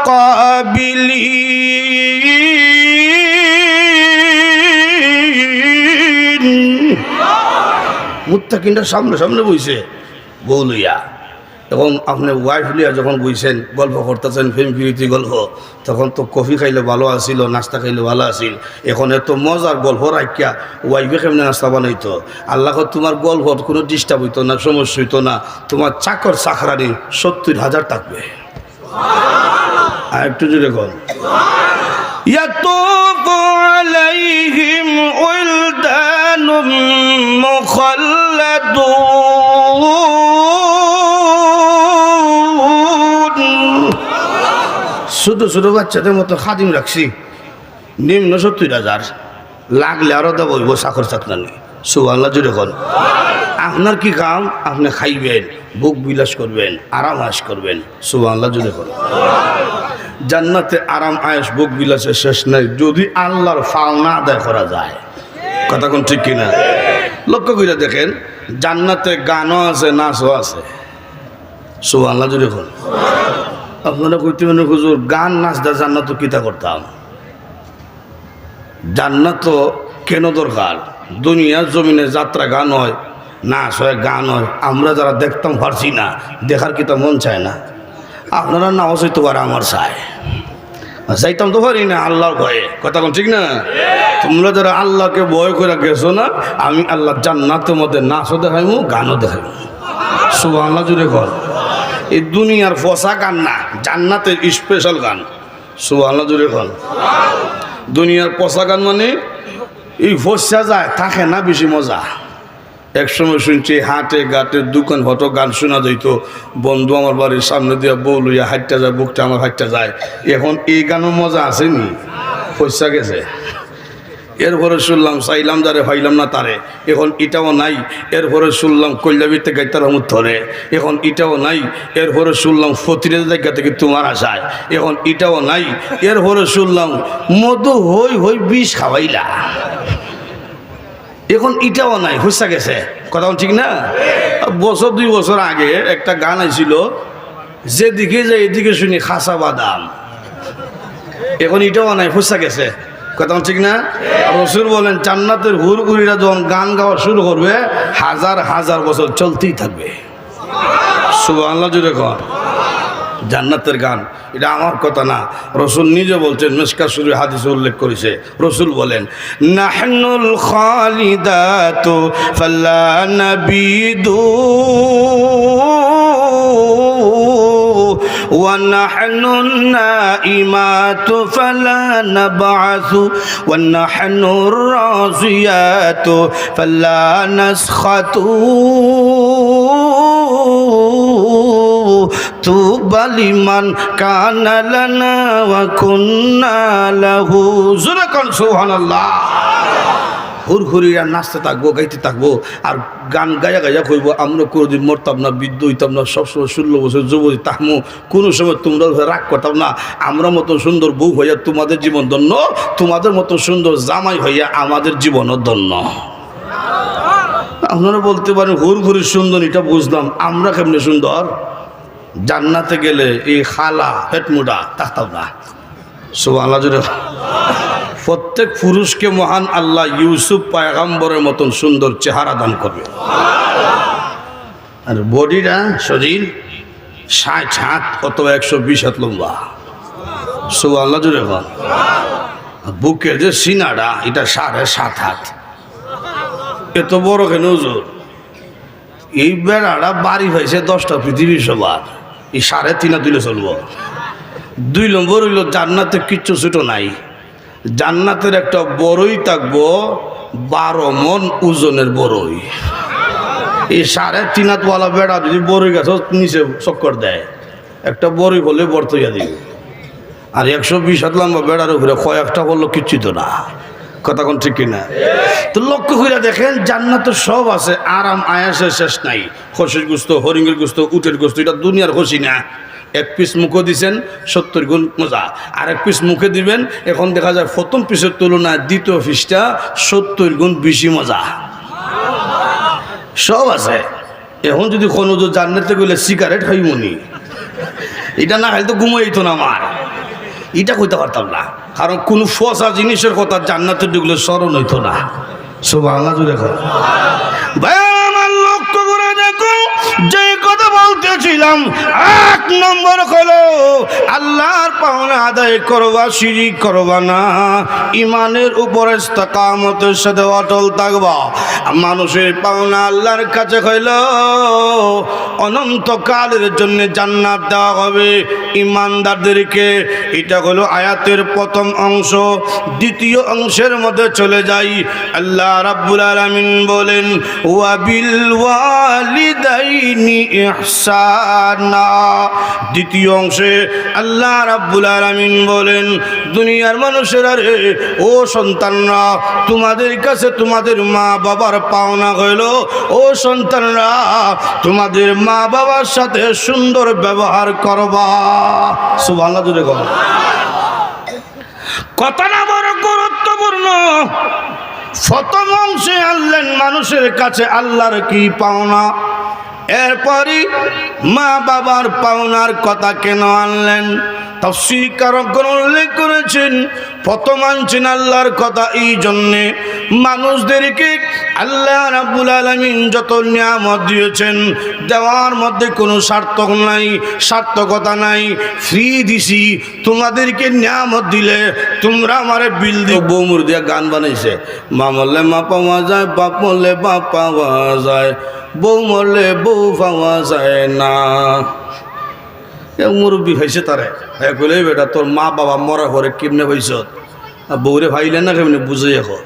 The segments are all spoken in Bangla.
কাবিলিন। মুত্তাকিনরা সামনে সামনে বইছে বউ লইয়া। এখন আপনি ওয়াইফ লিয়া যখন বইছেন গল্প করতেছেন ফিল্ম প্রীতি গল্প, তখন তো কফি খাইলে ভালো আসিল, নাস্তা খাইলে ভালো আসিল। এখন এত মজার গল্প রাখিয়া ওয়াইফে কেমনে নাস্তা বানাইতো? আল্লাহ তোমার গল্প কোনো ডিস্টার্ব হইতো না, সমস্যা হইতো না। তোমার চাকর চাকরানি 70,000 থাকবে। আর একটু জুড়ে কর। ইয়াতুফু আলাইহিম উলদানুম মুখাল্লাদুন। ছোট ছোট বাচ্চাদের মতো খাদিম রাখছি, নিম্ন 70,000, লাগলে আরো দেবো চাকর চাকরানি। সুবহানাল্লাহ জুড়ে কর। আপনার কি কাম? আপনি খাইবেন, ভোগ বিলাস করবেন, আরাম আয়েশ করবেন। সুবহানাল্লাহ জুড়ে কর। জান্নাতে আরাম আয়েশ ভোগ বিলাসের শেষ নাই যদি আল্লাহর ফাল না আদায় করা যায়। কথা কোন ঠিক কিনা? লক্ষ্য করে দেখেন, জান্নাতে গানও আছে, নাচও আছে। সুবহানাল্লাহ জুড়ে কর। আপনারা কইতে মনে হুজুর গান নাচ দা জান্নাত কিতা করতাম? জান্নাত কেন দরকার? দুনিয়ার জমিনে যাত্রা গান হয়, নাচ হয়, গান হয়। আমরা যারা দেখতাম পারছি না, দেখার কিতা মন চায় না? আপনারা নাও চাইতে পারে, আমার চায়, চাইতাম তো পারি না আল্লাহর ভয়ে। কথা কোন ঠিক না? তোমরা যারা আল্লাহকে ভয় করে গেছো না, আমি আল্লাহ জান্নাতের মধ্যে নাচও দেখাইব, গানও দেখাইব। সুবহানাল্লাহ জুড়ে কর। এই দুনিয়ার ফসা গান না, জান্নাতের স্পেশাল গান। সুবহানাল্লাহ জুড়ে কর। দুনিয়ার পচা গান মানে এই ফসা যায়, থাকে না বেশি মজা। একসময় শুনছি হাটে ঘাটে দোকান হতো গান শোনা যাইতো, বন্ধু আমার বাড়ির সামনে দিয়ে বউ লইয়া হাঁটতে যায়, বুকটা আমার হাঁটতে যায়। এখন এই গানের মজা আসেনি, ফসা গেছে। এরপরে শুনলাম চাইলাম যারে ভাইলাম না তারে, এখন এটাও নাই। এরপরে শুনলাম কল্যাবীতে গাইতার রহমত ধরে, এখন এটাও নাই। এরপরে শুনলাম ফতিরের জায়গা থেকে তোমার আশায়, এখন এটাও নাই। এরপরে শুনলাম মধু হই হই বিষ খাওয়াইলা, এখন এটাও নাই, হুসা গেছে। কথা ঠিক না? বছর 2 বছর আগে একটা গান আইছিল, যেদিকে যাই এদিকে শুনি খাসা বাদাম, এখন এটাও নাই, হুসা গেছে। কথা ঠিক না? রাসূল বলেন জান্নাতের হুরহুরিরা যখন গান গাওয়া শুরু করবে, হাজার হাজার বছর চলতেই থাকবে। সুবহানাল্লাহ জুড়ে কর। জান্নাতের গান, এটা আমার কথা না, রাসূল নিজে বলছেন, মিশকাত শরীফ হাদিসে উল্লেখ করেছে। রাসূল বলেন নাহনুল খালিদাতু ফালা নাবিদু ওয়া নাহনুন নাইমাতু ফালা নাবআসু ওয়া নাহনুর রাজিয়াতু ফালা নাসখাতু তুবা লিমান কানা লানা ওয়া কুন্না লাহু। জোরে কোন সুবহানাল্লাহ। হুরহুরিরা নাচতে থাকবো, গাইতে থাকবো, আর গান গায়া গায়া কইব আমরা কোনোদিন মরতাম না, বৃদ্ধ হইতাম না, সবসময় 16 বছর যুবতী থাকবো, কোনো সময় তোমরা রাগ করতাম না। আমরা মতো সুন্দর বউ হইয়া তোমাদের জীবন ধন্য, তোমাদের মতো সুন্দর জামাই হইয়া আমাদের জীবনও ধন্য। আপনারা বলতে পারেন হুরহুরির সুন্দর, এটা বুঝলাম, আমরা কেমনে সুন্দর? জান্নাতে গেলে এই খালা হেটমুডা থাকতাম না। সুবহানাল্লাহ জুড়ে। প্রত্যেক পুরুষকে মহান আল্লাহ ইউসুফ পয়গম্বরের মতন সুন্দর চেহারা দান করবে। আর বডিটা, শরীর 60 হাত অথবা 120 হাত লম্বা। সুবহানাল্লাহ জুড়ে। বুকের যে সিনাটা, এটা 7.5 হাত। এত বড় কেন হুজুর? এই বেড়াটা বাড়ি হয়েছে 10টা পৃথিবীর সবার, এই 3.5 দিলে চলবো। 2 নম্বর হইল জান্নাতে কিচ্ছু ছোট নাই। জান্নাতের একটা বড়ই থাকবো 12 মন ওজনের বড়ই। এই 3.5 হাতওয়ালা বেড়া যদি বড়ই গাছ নিচে চক্কর দেয়, একটা বড়ই হলে বর্তইয়া দিবে। আর 120 হাত লম্বা বেড়ার উপরে কয়েকটা বললো কিচ্ছু তো না। কথা কোন ঠিক কিনা? তো লক্ষ্য করে দেখেন জান্নাতে সব আছে, আরাম আয়াসের শেষ নাই। খসির গোস্ত, হরিণের গোস্ত, উটের গোস্ত, এটা দুনিয়ার খসি না। 1 পিস মুখে দিচ্ছেন 70 গুণ মজা, আর 1 পিস মুখে দিবেন, এখন দেখা যায় প্রথম পিসের তুলনায় দ্বিতীয় পিসটা 70 গুণ বেশি মজা। সব আছে। এখন যদি কোনো জান্নাতে গেলে সিগারেট খাইমনি, এটা না খাইলে তো ঘুমাইতো না আমার। এটা কইতে পারতাম না, কারণ কোন ফসা জিনিসের কথা জান্নাতে ঢুকলে স্মরণ হইতো না। সুবহানাল্লাহ জুড়ে ভাই আমার লক্ষ্য করে দেখো, যে কথা বলতেছিলাম, 1 নম্বর হলো আল্লাহর পাওনা আদায় করবা, শিরিক করবা না, ইমানের উপর ইস্তেকামতের সাথে অটল থাকবা। মানুষের পাওনা আল্লাহর কাছে হইল অনন্তকালের জন্য জান্নাত দেওয়া হবে ইমানদারদেরকে। এটা হলো আয়াতের প্রথম অংশ। দ্বিতীয় অংশের মধ্যে চলে যাই, আল্লাহ রাব্বুল আলামিন বলেন ওয়া বিল ওয়ালিদাইনি ইহসানা। দ্বিতীয় অংশে আল্লাহ রাব্বুল আলামিন বলেন দুনিয়ার মানুষেরা রে, ও সন্তানরা, তোমাদের কাছে তোমাদের মা বাবার পাওনা হইল, ও সন্তানরা তোমাদের মা বাবার সাথে সুন্দর ব্যবহার করবা। সুবহানাল্লাহ জোরে বলো। কথাটা বড় গুরুত্বপূর্ণ। প্রথম অংশে আনলেন মানুষের কাছে আল্লাহর কি পাওনা, এরপরই মা বাবার পাওনার কথা কেন আনলেন? তাফসীরকারগণ উল্লেখ করেছেন, প্রথম আনছেন আল্লাহর কথা এই জন্যে মানুষদেরকে আল্লাহ রাব্বুল আলামিন যত নিয়ামত দিয়েছেন, দেওয়ার মধ্যে কোনো সার্থকতা নাই। ফ্রি দিছি, তোমাদেরকে নিয়ামত দিলে তোমরা আমারে বিল দিও। বউ মুর দিয়া গান বানাইছে, মা মরলে মা পাওয়া যায়, বাপ মরলে বাপ পাওয়া যায়, বউ মরলে বউ পাওয়া যায় না। মুরব্বী হয়েছে তারে কইলে, বেটা তোর মা বাবা মরা ঘরে কেমনে হয়েছ, বউরে ভাইলে না কেমনে বুঝে এখন।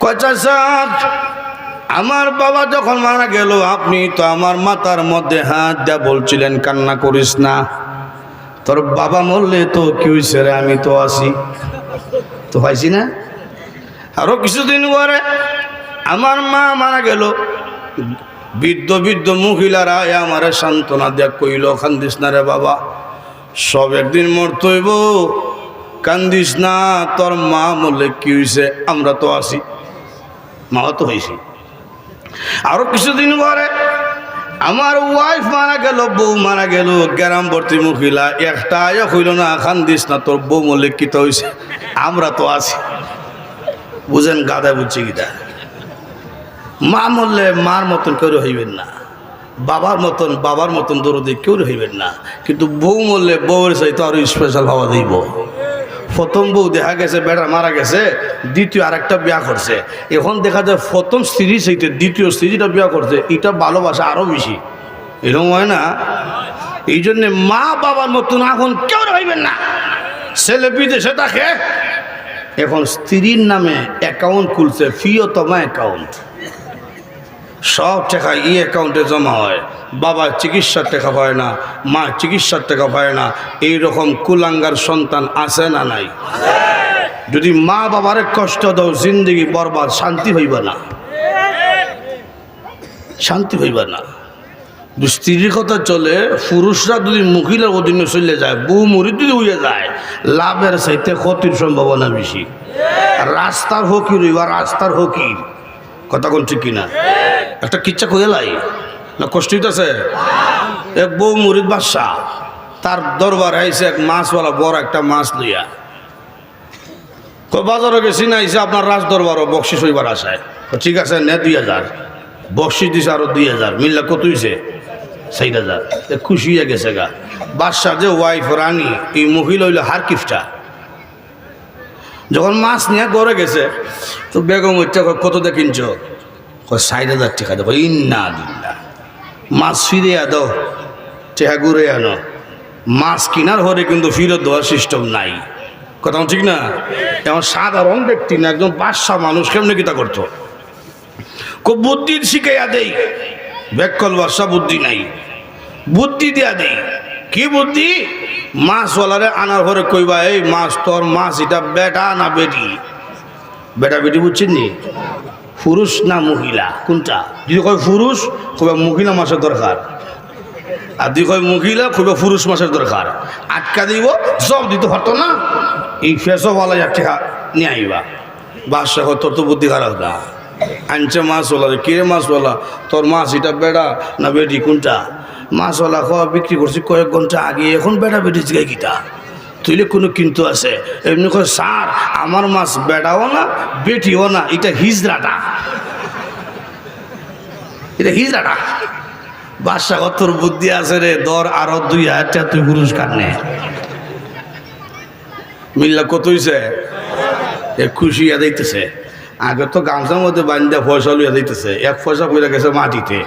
কচাচা আমার বাবা যখন মারা গেল, আপনি তো আমার মাথার মধ্যে হাত দেয়া বলছিলেন কান্না করিস না, তোর বাবা মরলে তো কি হয়েছে রে, আমি তো আছি, তো পাইছি না। আরো কিছুদিন পরে আমার মা মারা গেল, বৃদ্ধ বৃদ্ধ মহিলারা আমার সান্ত্বনা দেয়া কইল, কান্দিস না রে বাবা, সব একদিন মরতে হইব, কান্দিস না, তোর মা মরলে কি হয়েছে, আমরা তো আছি, মা তো হয়েছি। আরো কিছুদিন পরে আমার ওয়াইফ মারা গেল, বউ মারা গেল, গ্রাম ভর্তি মহিলা একটা আয়া হইল না, কান্দিস না, তোর বউ মরলে কি তো হয়েছে, আমরা তো আছি। বুঝেন গাদা বুঝছি গীতা। মা মরলে মার মতন কেউ হইবেন না, বাবার মতন দরদি কেউ হইবেন না, কিন্তু বউ মরলে বউয়ের চাইতে আরো স্পেশাল হওয়া দিব। প্রথম বউ দেখা গেছে বেটা মারা গেছে, দ্বিতীয় আরেকটা বিয়া করছে, এখন দেখা যায় প্রথম স্ত্রী চাইতে দ্বিতীয় স্ত্রীটা বিয়া করছে, এটা ভালোবাসা আরো বেশি, এরকম হয় না? এই জন্যে মা বাবার মতন এখন কেউ হইবেন না। ছেলে বিদেশে থাকে, এখন স্ত্রীর নামে অ্যাকাউন্ট খুলছে, প্রিয়তমা অ্যাকাউন্ট, সব টাকা এই অ্যাকাউন্টে জমা হয়, বাবা চিকিৎসার টাকা পায় না, মা চিকিৎসার টাকা পায় না। এইরকম কুলাঙ্গার সন্তান আছে না নাই? যদি মা বাবারে কষ্ট দাও, জিন্দগি বরবাদ, শান্তি হইবা না, শান্তি হইবা না। স্ত্রীর কথা চলে, পুরুষরা যদি মহিলার অধীনে চলে যায়, বউ মরি যদি হইয়া যায়, লাভের চাইতে ক্ষতির সম্ভাবনা বেশি। রাস্তার হকির হইবা, রাস্তার হকির, কথা কোন ঠিক কিনা? একটা কিচ্ছা কইলাই না, কষ্ট হইতেছে। এক বউ মুরিদ বাদশাহ, তার দরবার আইসে এক মাছওয়ালা, বড় একটা মাছ লইয়া, বাজারে গেছি না, আইসে আপনার রাজ দরবারও বকশিস হইবার আসায়, ঠিক আছে নে 2000, বকশিস দিছে আরো 2000, মিল্লা কত হইছে 4000। খুশি হয়ে গেছে গা। বাদশাহ যে ওয়াইফ রানী, এই মহিলা হইল হারকিফটা। যখন মাছ নিয়ে গড়ে গেছে, তো বেগম ওইটা কত দিয়ে কিনছ, 60,000 টাকা দেবো। ইন্না দিল্লা, মাছ ফিরে দাও, টাকা ঘুরে আনো। মাছ কিনার হরে কিন্তু ফিরত দেওয়ার সিস্টেম নাই, কথা ঠিক না? এমন সাধারণ ব্যক্তি না, একদম বাদশা মানুষ কেমনে কিতা করতো, খুব বুদ্ধির শিখাইয়া দেই। বেকল বাদশা বুদ্ধি নাই, বুদ্ধি দিয়া দেই। কি বুদ্ধি? মাছওয়ালারে আনার পরে কইবা, এই মাছ তোর মাছ এটা বেটা না বেটি? বেটা বেটি বুঝছেন নি? পুরুষ না মহিলা কোনটা? যদি কয় পুরুষ, কইবা মহিলা মাছের দরকার, আর যদি কয় মহিলা, কইবা পুরুষ মাছের দরকার। আটকা দিব, সব দিতে পারতো না, এই ফেসওয়ালা যাচ্ছে নিয়ে আইবা। বাদশা কয় তোর তো বুদ্ধি খারাপ না, আনছে মাছওয়ালা, কে মাছওয়ালা, তোর মাছ এটা বেটা না বেটি কোনটা? মাছওয়ালা কয় বিক্রি করছি কয়েক ঘন্টা আগে, এখন বেটা বেটি জিগাই কিটা? তো তুইলে কোনো কিন্তু আছে এমনি কয় স্যার আমার মাছ বেড়াও না বেটিও না, এটা হিজড়াটা, এটা হিজড়াটা। বাদশাহ তোর বুদ্ধি আছে রে, দর আরো 2000 টাকা তুই পুরস্কার নে। মিল্লা কত হইছে? খুশি ইয়া দিতেছে। আগে তো গামছার মধ্যে বান্ধা পয়সা লইয়া দিতেছে, 1 পয়সা পড়ে গেছে মাটিতে,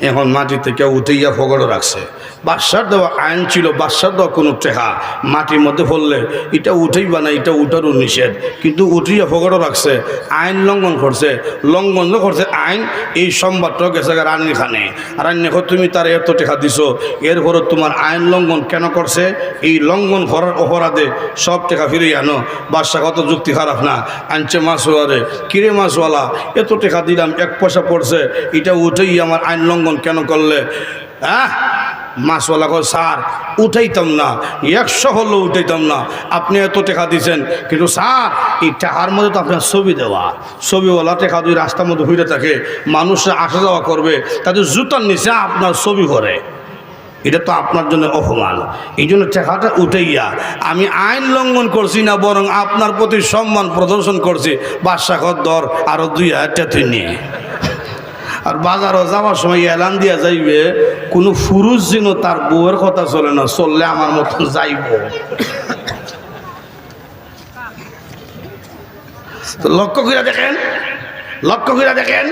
এখন মাটিতে কেউ উঠেইয়া ফগড়ও রাখছে। বাদশার দেওয়া আইন ছিল, বাদশার দেওয়া কোনো টেকা মাটির মধ্যে পড়লে এটা উঠেই বা না, এটা উঠারও নিষেধ, কিন্তু উঠিয়া ফগড়ও রাখছে। আইন লঙ্ঘন করছে, লঙ্ঘন করছে আইন। এই সংবাদটাও গেছে রানীর খানে, রানী দেখো তুমি তার এত টেকা দিছো, এরপরও তোমার আইন লঙ্ঘন কেন করছে? এই লঙ্ঘন করার অপরাধে সব টেকা ফিরিয়ে আনো। বাদশা কত যুক্তি খারাপ না, আনছে মাছওয়ালারে, কিরে মাছওয়ালা এত টেকা দিলাম 1 পয়সা পড়ছে, এটা উঠেই আমার আইন লঙ্ঘন কেন করলে? হ্যাঁ, মাছওয়ালা কয় স্যার উঠাইতাম না, 100 হলেও উঠাইতাম না, আপনি এত টাকা দিয়েছেন, কিন্তু স্যার এই টাকার মধ্যে তো আপনার ছবি দেওয়া, ছবিওয়ালা টাকা দুই রাস্তার মধ্যে ঘুরে থাকে, মানুষরা আসা যাওয়া করবে, তাদের জুতার নিচে আপনার ছবি করে, এটা তো আপনার জন্য অপমান। এই জন্য টাকাটা উঠাইয়া আমি আইন লঙ্ঘন করছি না, বরং আপনার প্রতি সম্মান প্রদর্শন করছি। বাদশা কর দর আরো 2000 টাকা তুই নিয়ে। আর বাজারও যাওয়ার সময় এলান দিয়া যাইবে, কোনো পুরুষ যেন তার বউয়ের কথা চলে না, চললে আমার মতন যাইব। তো লক্ষ্য করে দেখেন, লক্ষ্য করে দেখেন,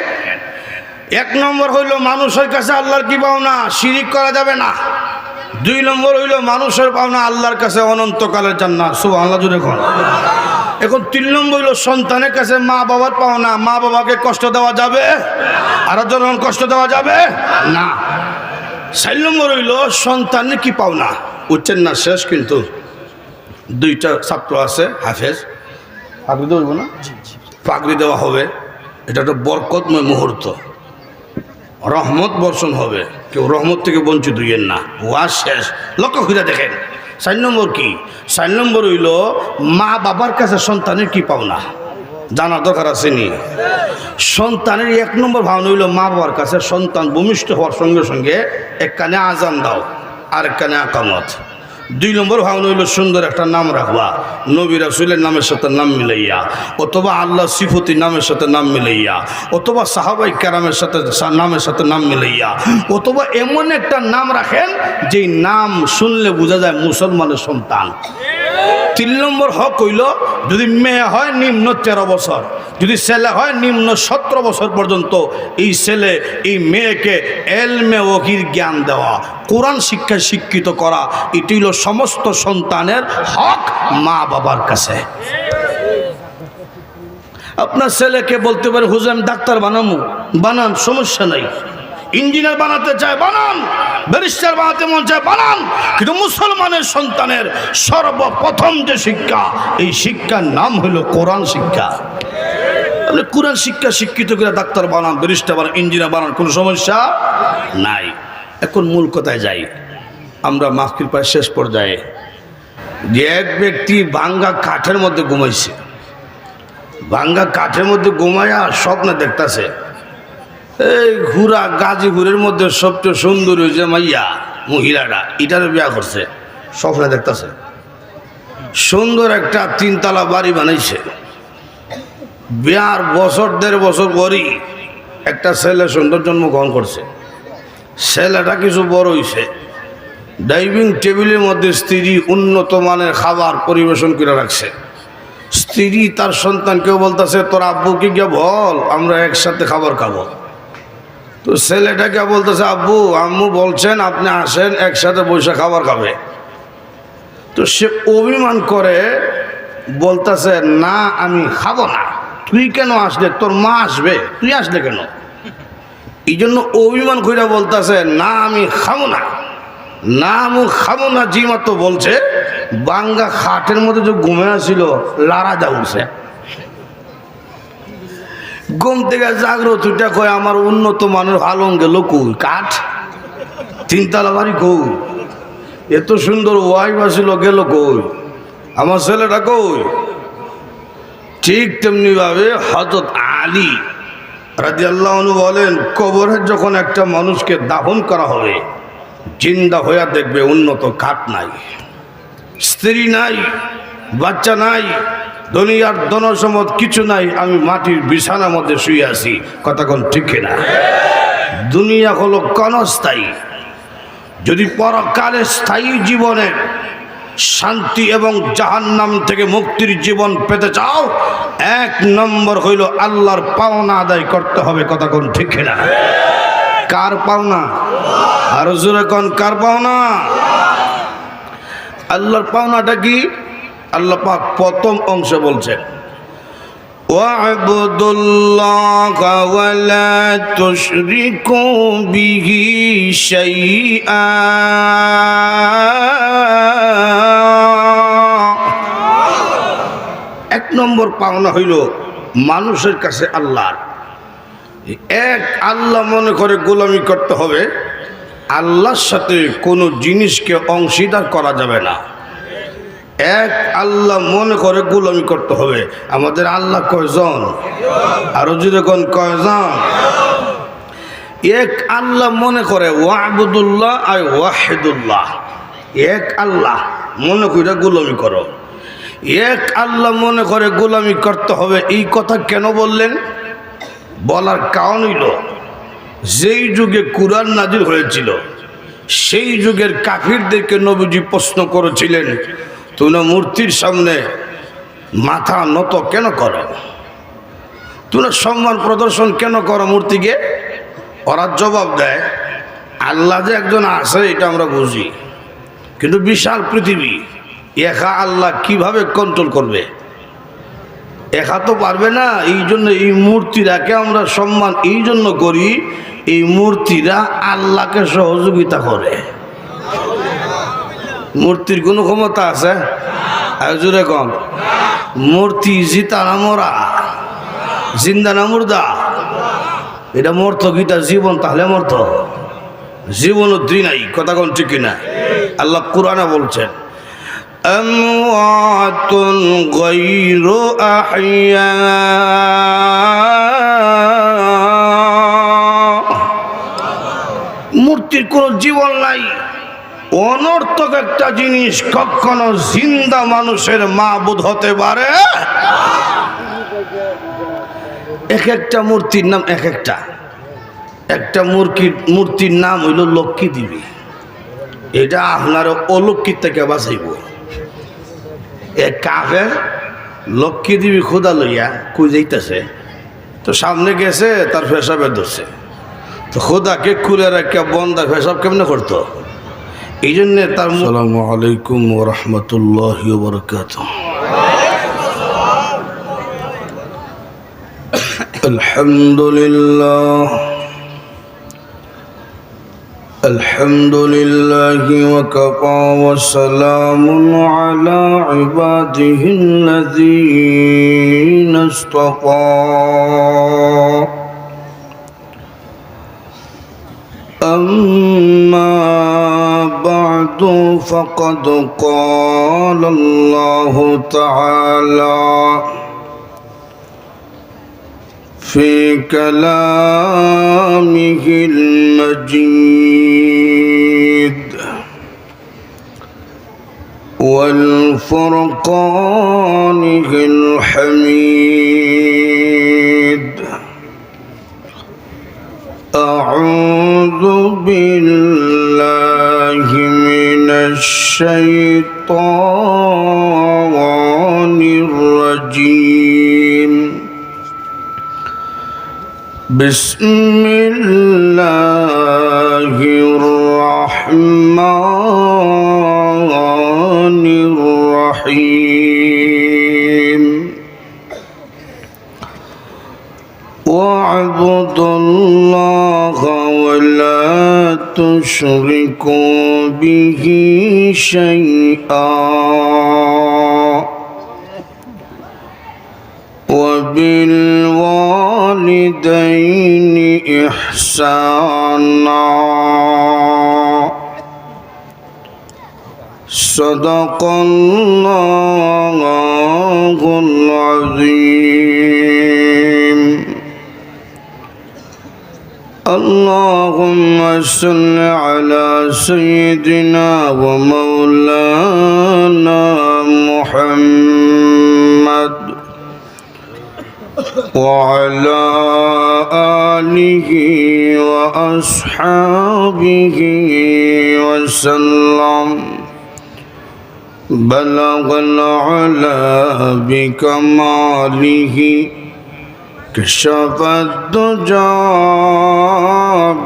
1 নম্বর হইল মানুষের কাছে আল্লাহর কি পাওনা, শিরিক করা যাবে না। 2 নম্বর হইল মানুষের পাওনা আল্লাহর কাছে অনন্তকালের জান্নাত, সুবহানাল্লাহ জুড়ে কোন। এখন 3 নম্বর হইল সন্তানের কাছে মা বাবার পাওনা, মা বাবাকে কষ্ট দেওয়া যাবে, আর যখন কষ্ট দেওয়া যাবে না। 4 নম্বর হইল সন্তানের কি পাওনা, উঠছেন না শেষ, কিন্তু 2টা ছাত্র আছে হাফেজ, পাগড়ি দেবো না, পাগড়ি দেওয়া হবে, এটা একটা বরকতময় মুহূর্ত, রহমত বর্ষণ হবে, কেউ রহমত থেকে বঞ্চিত হইয়েন না, ওয়াজ শেষ। লক্ষ্য করে দেখেন 4 নম্বর কি, 4 নম্বর হইল মা বাবার কাছে সন্তানের কি পাওনা, জানার দরকার আছে নি? সন্তানের 1 নম্বর ভাবনা হইল মা বাবার কাছে সন্তান ভূমিষ্ঠ হওয়ার সঙ্গে সঙ্গে এক কানে আজান দাও, আর এক কানে আকামত। 2 নম্বর ভাবনা হইল সুন্দর একটা নাম রাখবা, নবী রাসূলের নামের সাথে নাম মিলাইয়া, অথবা আল্লাহ সিফতি নামের সাথে নাম মিলাইয়া, অথবা সাহাবাই কেরামের সাথে নামের সাথে নাম মিলাইয়া, অথবা এমন একটা নাম রাখেন যেই নাম শুনলে বোঝা যায় মুসলমানের সন্তান। 3 নম্বর হক হইল যদি মেয়ে হয় নিম্ন 13 বছর, যদি ছেলে হয় নিম্ন 17 বছর পর্যন্ত এই ছেলে এই মেয়েকে এলমে ওহির জ্ঞান দেওয়া, কোরআন শিক্ষায় শিক্ষিত করা, এটি হইল সমস্ত সন্তানের হক মা বাবার কাছে। আপনার ছেলেকে বলতে পারে হুজুর আমি ডাক্তার বানাবো, বানান, সমস্যা নাই। ইঞ্জিনিয়ার বানাতে চায় বানান, ব্যারিস্টার বানাতে মন চায় বানান, কিন্তু মুসলমানের সন্তানের সর্বপ্রথম যে শিক্ষা, এই শিক্ষার নাম হলো কোরআন শিক্ষা। আপনি কোরআন শিক্ষা শিক্ষিত করে ডাক্তার বানান, ব্যারিস্টার বানান, ইঞ্জিনিয়ার বানান, কোনো সমস্যা নাই। এখন মূল কথায় যাই, আমরা মাহফিল প্রায় শেষ পর্যায়ে। যে এক ব্যক্তি ভাঙ্গা কাঠের মধ্যে ঘুমাইছে, ভাঙ্গা কাঠের মধ্যে ঘুমাইয়া স্বপ্নে দেখতেছে এই ঘুরা গাজীপুরের মধ্যে সবচেয়ে সুন্দর হয়েছে মাইয়া মহিলাটা, এটারও বিয়া করছে, স্বপ্নে দেখতেছে সুন্দর একটা 3 তলা বাড়ি বানাইছে। বিয়ার বছর 1.5 বছর পরই একটা ছেলে সুন্দর জন্মগ্রহণ করছে। ছেলেটা কিছু বড় হয়েছে, ডাইনিং টেবিলের মধ্যে স্ত্রী উন্নত মানের খাবার পরিবেশন করে রাখছে। স্ত্রী তার সন্তানকেও বলতেছে তোর আব্বুকে গিয়ে বল আমরা একসাথে খাবার খাবো। তো ছেলেটাকে বলতেছে আব্বু আম্মু বলছেন আপনি আসেন একসাথে বসে খাবার খাবে। তো সে অভিমান করে বলতেছে না আমি খাবো না। তুই কেন আসলে, তোর মা আসবে, তুই আসলে কেন? এই জন্য অভিমান করে বলতেছে না আমি খাবো না, না আমি খাবো না। জি মাত্র বলছে বাঙ্গা খাটের মধ্যে যে ঘুমে আসছিল লারা যা উঠছে, ঘুম থেকে জাগ্রত তুইটা কয় আমার উন্নত মানের আলম গেল কই, কাঠ 3 তলা বাড়ি কই, এত সুন্দর ওয়াইফ আসিল গেল কই, আমার ছেলেটা কই। ঠিক তেমনি ভাবে হযরত আলী রাদিয়াল্লাহু আনহু বলেন কবরে যখন একটা মানুষকে দাফন করা হবে জিন্দা হইয়া দেখবে উন্নত কাঠ নাই, স্ত্রী নাই, বাচ্চা নাই, দুনিয়ার ধনসম্পদ কিছু নাই, আমি মাটির বিছানার মধ্যে শুয়ে আছি। কথা কোন ঠিক কিনা? দুনিয়া হলো ক্ষণস্থায়ী। যদি পরকালে স্থায়ী জীবনের শান্তি এবং জাহান্নাম থেকে মুক্তির জীবন পেতে চাও, 1 নম্বর হইল আল্লাহর পাওনা আদায় করতে হবে। কথা কোন ঠিক কিনা? কার পাওনা? আরো জোরে কোন, কার পাওনা? আল্লাহর পাওনাটা কি? আল্লাহ পাক প্রথম অংশে বলছেন, ওয়া'বুদুল্লাহা ওয়া লা তুশরিকু বিহি শাইআ। 1 নম্বর পাওনা হইল মানুষের কাছে আল্লাহর এক আল্লাহ মনে করে গোলামি করতে হবে। আল্লাহর সাথে কোনো জিনিসকে অংশীদার করা যাবে না। এক আল্লাহ মনে করে গোলামি করতে হবে। আমাদের আল্লাহ কয়জন? আরো যদি কোন কয়জন? এক আল্লাহ মনে করে, ওয়া'বুদুল্লাহ আই ওয়াহিদুল্লাহ, এক আল্লাহ মনে করে গোলামি করো। এক আল্লাহ মনে করে গোলামি করতে হবে। এই কথা কেন বললেন? বলার কারণ হইল, যেই যুগে কুরআন নাজিল হয়েছিল সেই যুগের কাফিরদেরকে নবীজি প্রশ্ন করেছিলেন, তোমরা মূর্তির সামনে মাথা নত কেন করো? তোমরা সম্মান প্রদর্শন কেন করো মূর্তিকে? ওরা জবাব দেয়, আল্লাহ যে একজন আছে এটা আমরা বুঝি, কিন্তু বিশাল পৃথিবী, একা আল্লাহ কিভাবে কন্ট্রোল করবে? একা তো পারবে না। এই জন্য এই মূর্তিরাকে আমরা সম্মান এই জন্য করি, এই মূর্তিরা আল্লাহকে সহযোগিতা করে। মূর্তির কোনো ক্ষমতা আছে? জোরে কম। মূর্তি জিতা না মরা? জিন্দা না মুর্দা? এটা মর্ত গীতা জীবন, তাহলে মর্ত জীবন দ্রি নাই। কথা কোন ঠিক কিনা? আল্লাহ কুরআনে বলছেন, আমওয়াতুন গায়রু আহইয়া। মূর্তির কোনো জীবন নাই, অনর্থক একটা জিনিস। কখনো জিন্দা মানুষের মাবুদ হতে পারে? এক একটা মূর্তির নাম এক একটা। একটা মূর্তির নাম হইল লক্ষ্মী দেবী। এটা আপনার অলক্ষ্মীর থেকে বাঁচাইব। এক কাফের লক্ষ্মী দেবী খোদা লইয়া কই যাইতেছে, তো সামনে গেছে, তার পেশাবে ধরছে, তো খোদাকে খুলে রাখা বন্দা পেশাব কেমনে করতো? এই জন্যে তার আসসালামু আলাইকুম ওয়া রাহমাতুল্লাহি ওয়া বারাকাতুহু। আলহামদুলিল্লাহ আলহামদুলিল্লাহি ওয়া কাফা ওয়া সালামুন আলা ইবাদিহিল্লাযীনা ইসতাফা। أما بعد فقد قال الله تعالى في كلامه المجيد والفرقانه الحميد. أعوذ بالله من الشيطان الرجيم. بسم الله الرحمن الرحيم. واعبدوا الله ولا تشركوا به شيئا وبالوالدين إحسانا. صدق الله العظيم. اللهم صل على سيدنا ومولانا محمد وعلى آله وأصحابه وسلم بلغ العلا بكماله كشف الدجى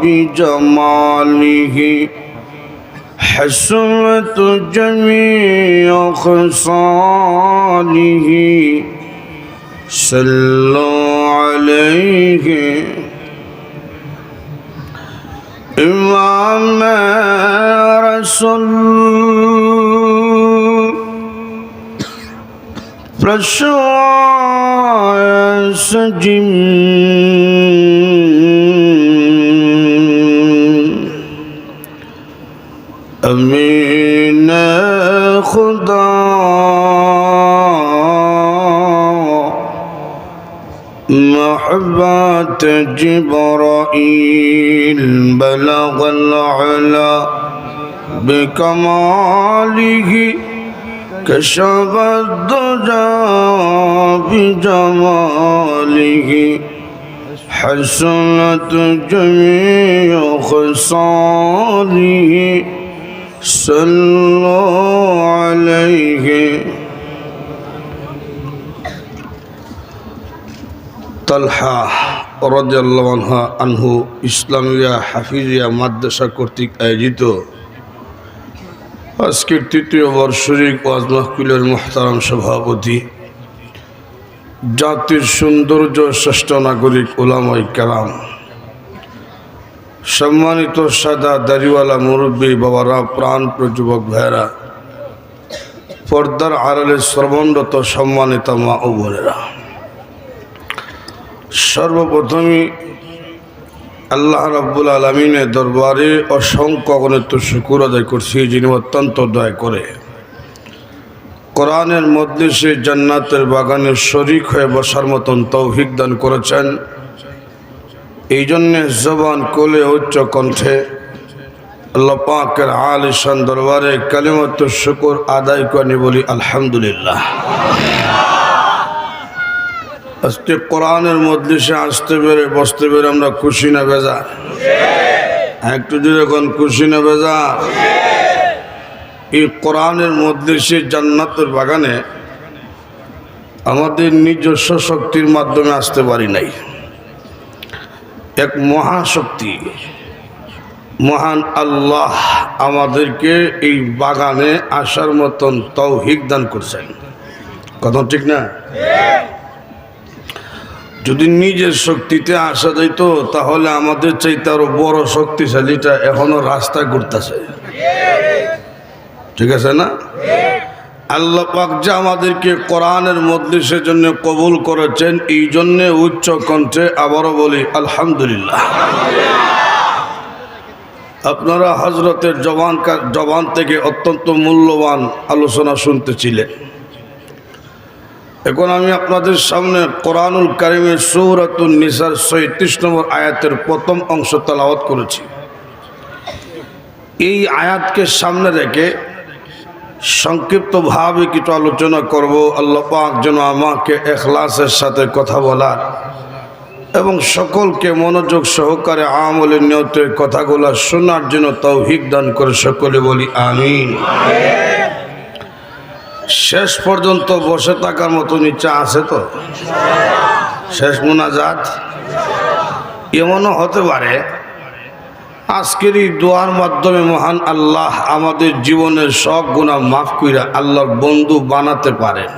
بجماله حسنت جميع خصاله صلوا عليه إمام رسول प्रशय सजिम अमीन खुदा महब्बत जिब्राइल बलगल अला बिकमालिही كشف الدجى بجماله حسنت جميع خصاله صلوا عليه طلحة رضي الله عنه ইসলামিয়া হাফিজিয়া মাদ্রাসা কর্তৃক আয়োজিত আজকের তৃতীয় বার্ষিক ওয়াজ মাহফিলের মুহতারাম সভাপতি, জাতির সৌন্দর্য শ্রেষ্ঠ নাগরিক উলামায়ে কেরাম, সম্মানিত সাদা দাড়িওয়ালা মুরব্বী বাবারা, প্রাণপ্রিয় যুবক ভাইয়েরা, পর্দার আড়ালে শ্রবণরত সম্মানিত মা ও বোনেরা, সর্বপ্রথমে আল্লাহ রাব্বুল আলামিনের দরবারে অসংখ্য অগণিত শুকর আদায় করছি, যিনি অত্যন্ত দয়া করে কোরআনের মজলিসে জান্নাতের বাগানে শরীক হয়ে বসার মতন তৌফিক দান করেছেন। এই জন্যে জবান কোলে উচ্চ কণ্ঠে আল্লাহ পাকের আলিশান দরবারে কালিমাত শুকর আদায় করে বলি আলহামদুলিল্লাহ। আজকে কোরআনের মজলিসে আসতে পেরে বসতে পেরে আমরা খুশি না বেজার? একটু যদি এখন খুশি না বেজার? এই কোরআনের মজলিসে জান্নাতের বাগানে আমাদের নিজস্ব শক্তির মাধ্যমে আসতে পারি নাই। এক মহাশক্তি, মহান আল্লাহ আমাদেরকে এই বাগানে আসার মতন তৌফিক দান করছেন। কথা ঠিক না? যদি নিজের শক্তিতে আসা যাইতো তাহলে আমাদের চাইতে আরো বড় শক্তিশালীটা এখনো রাস্তায় ঘুরতেছে। ঠিক আছে না? আল্লাহ পাক যে আমাদেরকে কোরআনের মজলিসের জন্য কবুল করেছেন, এই জন্যে উচ্চ কণ্ঠে আবারও বলি আলহামদুলিল্লাহ। আপনারা হযরতের জবান থেকে অত্যন্ত মূল্যবান আলোচনা শুনতেছিলেন। এখন আমি আপনাদের সামনে কোরআনুল কারীমের সূরাতুন নিসার ৩৬ নম্বর আয়াতের প্রথম অংশ তেলাওয়াত করেছি। এই আয়াতকে সামনে রেখে সংক্ষিপ্তভাবে কিছু আলোচনা করব। আল্লাহ পাক যেন আমাকে ইখলাসের সাথে কথা বলার এবং সকলকে মনোযোগ সহকারে আমলের নিয়তে কথাগুলো শোনার জন্য তৌফিক দান করে সকলে বলি আমিন। শেষ পর্যন্ত বসে থাকার মতন ইচ্ছা আছে তো? শেষ মুনাজাত এমনও হতে পারে আজকের এই দোয়ার মাধ্যমে মহান আল্লাহ আমাদের জীবনের সব গুনাহ মাফ কইরা আল্লাহর বন্ধু বানাতে পারেন।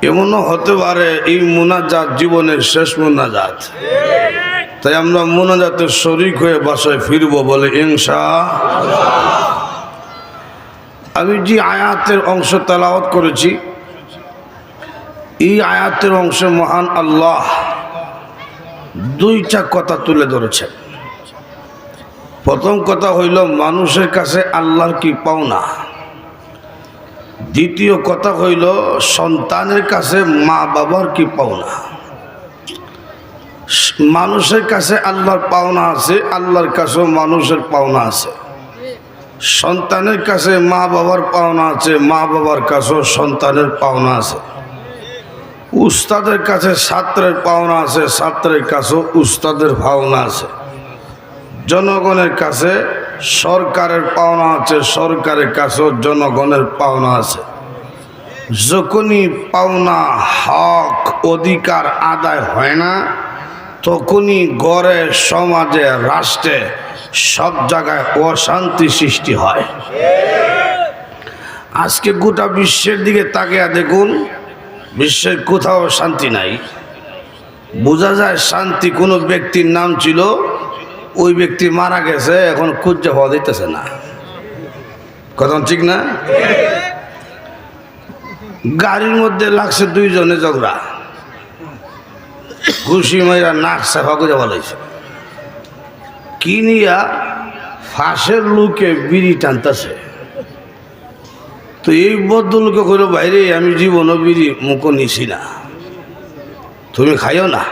এমনও হতে পারে এই মুনাজাত জীবনের শেষ মুনাজাত, তাই আমরা মুনাজাতের শরীক হয়ে বাসায় ফিরবো বলে ইনশাআল্লাহ। আমি যে আয়াতের অংশ তেলাওয়াত করেছি, এই আয়াতের অংশে মহান আল্লাহ দুইটা কথা তুলে ধরেছেন। প্রথম কথা হইল মানুষের কাছে আল্লাহর কি পাওনা, দ্বিতীয় কথা হইল সন্তানের কাছে মা বাবার কি পাওনা। মানুষের কাছে আল্লাহর পাওনা আছে, আল্লাহর কাছেও মানুষের পাওনা আছে। সন্তানের কাছে মা বাবার পাওনা আছে, মা বাবার কাছেও সন্তানের পাওনা আছে। উস্তাদের কাছে ছাত্রের পাওনা আছে, ছাত্রের কাছেও উস্তাদের পাওনা আছে। জনগণের কাছে সরকারের পাওনা আছে, সরকারের কাছেও জনগণের পাওনা আছে। যখনই পাওনা হক অধিকার আদায় হয় না, তখনই গড়ে সমাজে রাষ্ট্রে সব জায়গায় অশান্তি সৃষ্টি হয়। আজকে গোটা বিশ্বের দিকে তাকিয়ে দেখুন, বিশ্বের কোথাও শান্তি নাই। বোঝা যায় শান্তি কোনো ব্যক্তির নাম ছিল, ওই ব্যক্তি মারা গেছে, এখন খুঁজে পাওয়া দিতেছে না। কথা ঠিক না? গাড়ির মধ্যে লাগছে দুইজনে ঝগড়া, ঘুষি মাইরা নাক সাফা করে বলাইছে। কি নিয়া? ফাঁসের লোকে বিড়ি টানতেছে। তো এই বদ্ধলোকে কইল, বাইরে আমি জীবনও বিড়ি মুখ নিছি না, তুমি খাইও না।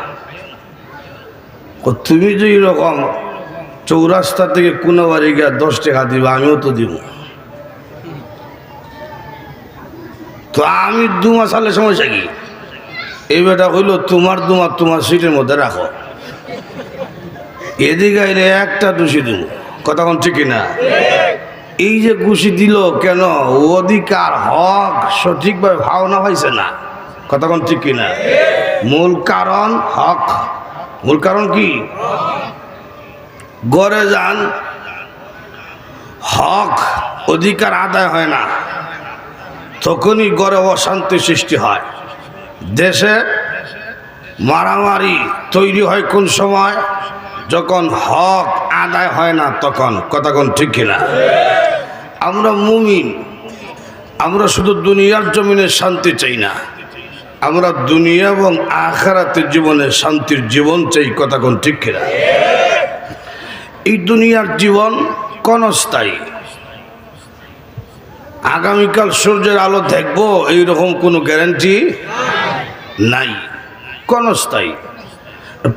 তুমি যে এরকম চৌরাস্তা থেকে কোনো বাড়ি গিয়া 10 টাকা দিবা, আমিও তো দিব। তো আমি 2 মাস সালে সমস্যা কি? এই বেটা হইল, তোমার দুমার তোমার সিটের মধ্যে রাখো, এদিকে আইলে একটা দোষী দিব। কথা কোন ঠিক না? এই যে ঘুষি দিল কেন? অধিকার হক সঠিকভাবে ভাবনা হয়েছে না। কথা কোন ঠিক কিনা? মূল কারণ হক। মূল কারণ কি? গড়ে যান, হক অধিকার আদায় হয় না, তখনই গড়ে অশান্তি সৃষ্টি হয়। দেশে মারামারি তৈরি হয় কোন সময়? যখন হক আদায় হয় না তখন। কথা কোন ঠিক কিনা? আমরা মুমিন, আমরা শুধু দুনিয়ার জমিনে শান্তি চাই না, আমরা দুনিয়া এবং আখিরাতের জীবনে শান্তির জীবন চাই। কথা কোন ঠিক কিনা? এই দুনিয়ার জীবন ক্ষণস্থায়ী। আগামীকাল সূর্যের আলো দেখবো এইরকম কোনো গ্যারান্টি নাই, ক্ষণস্থায়ী।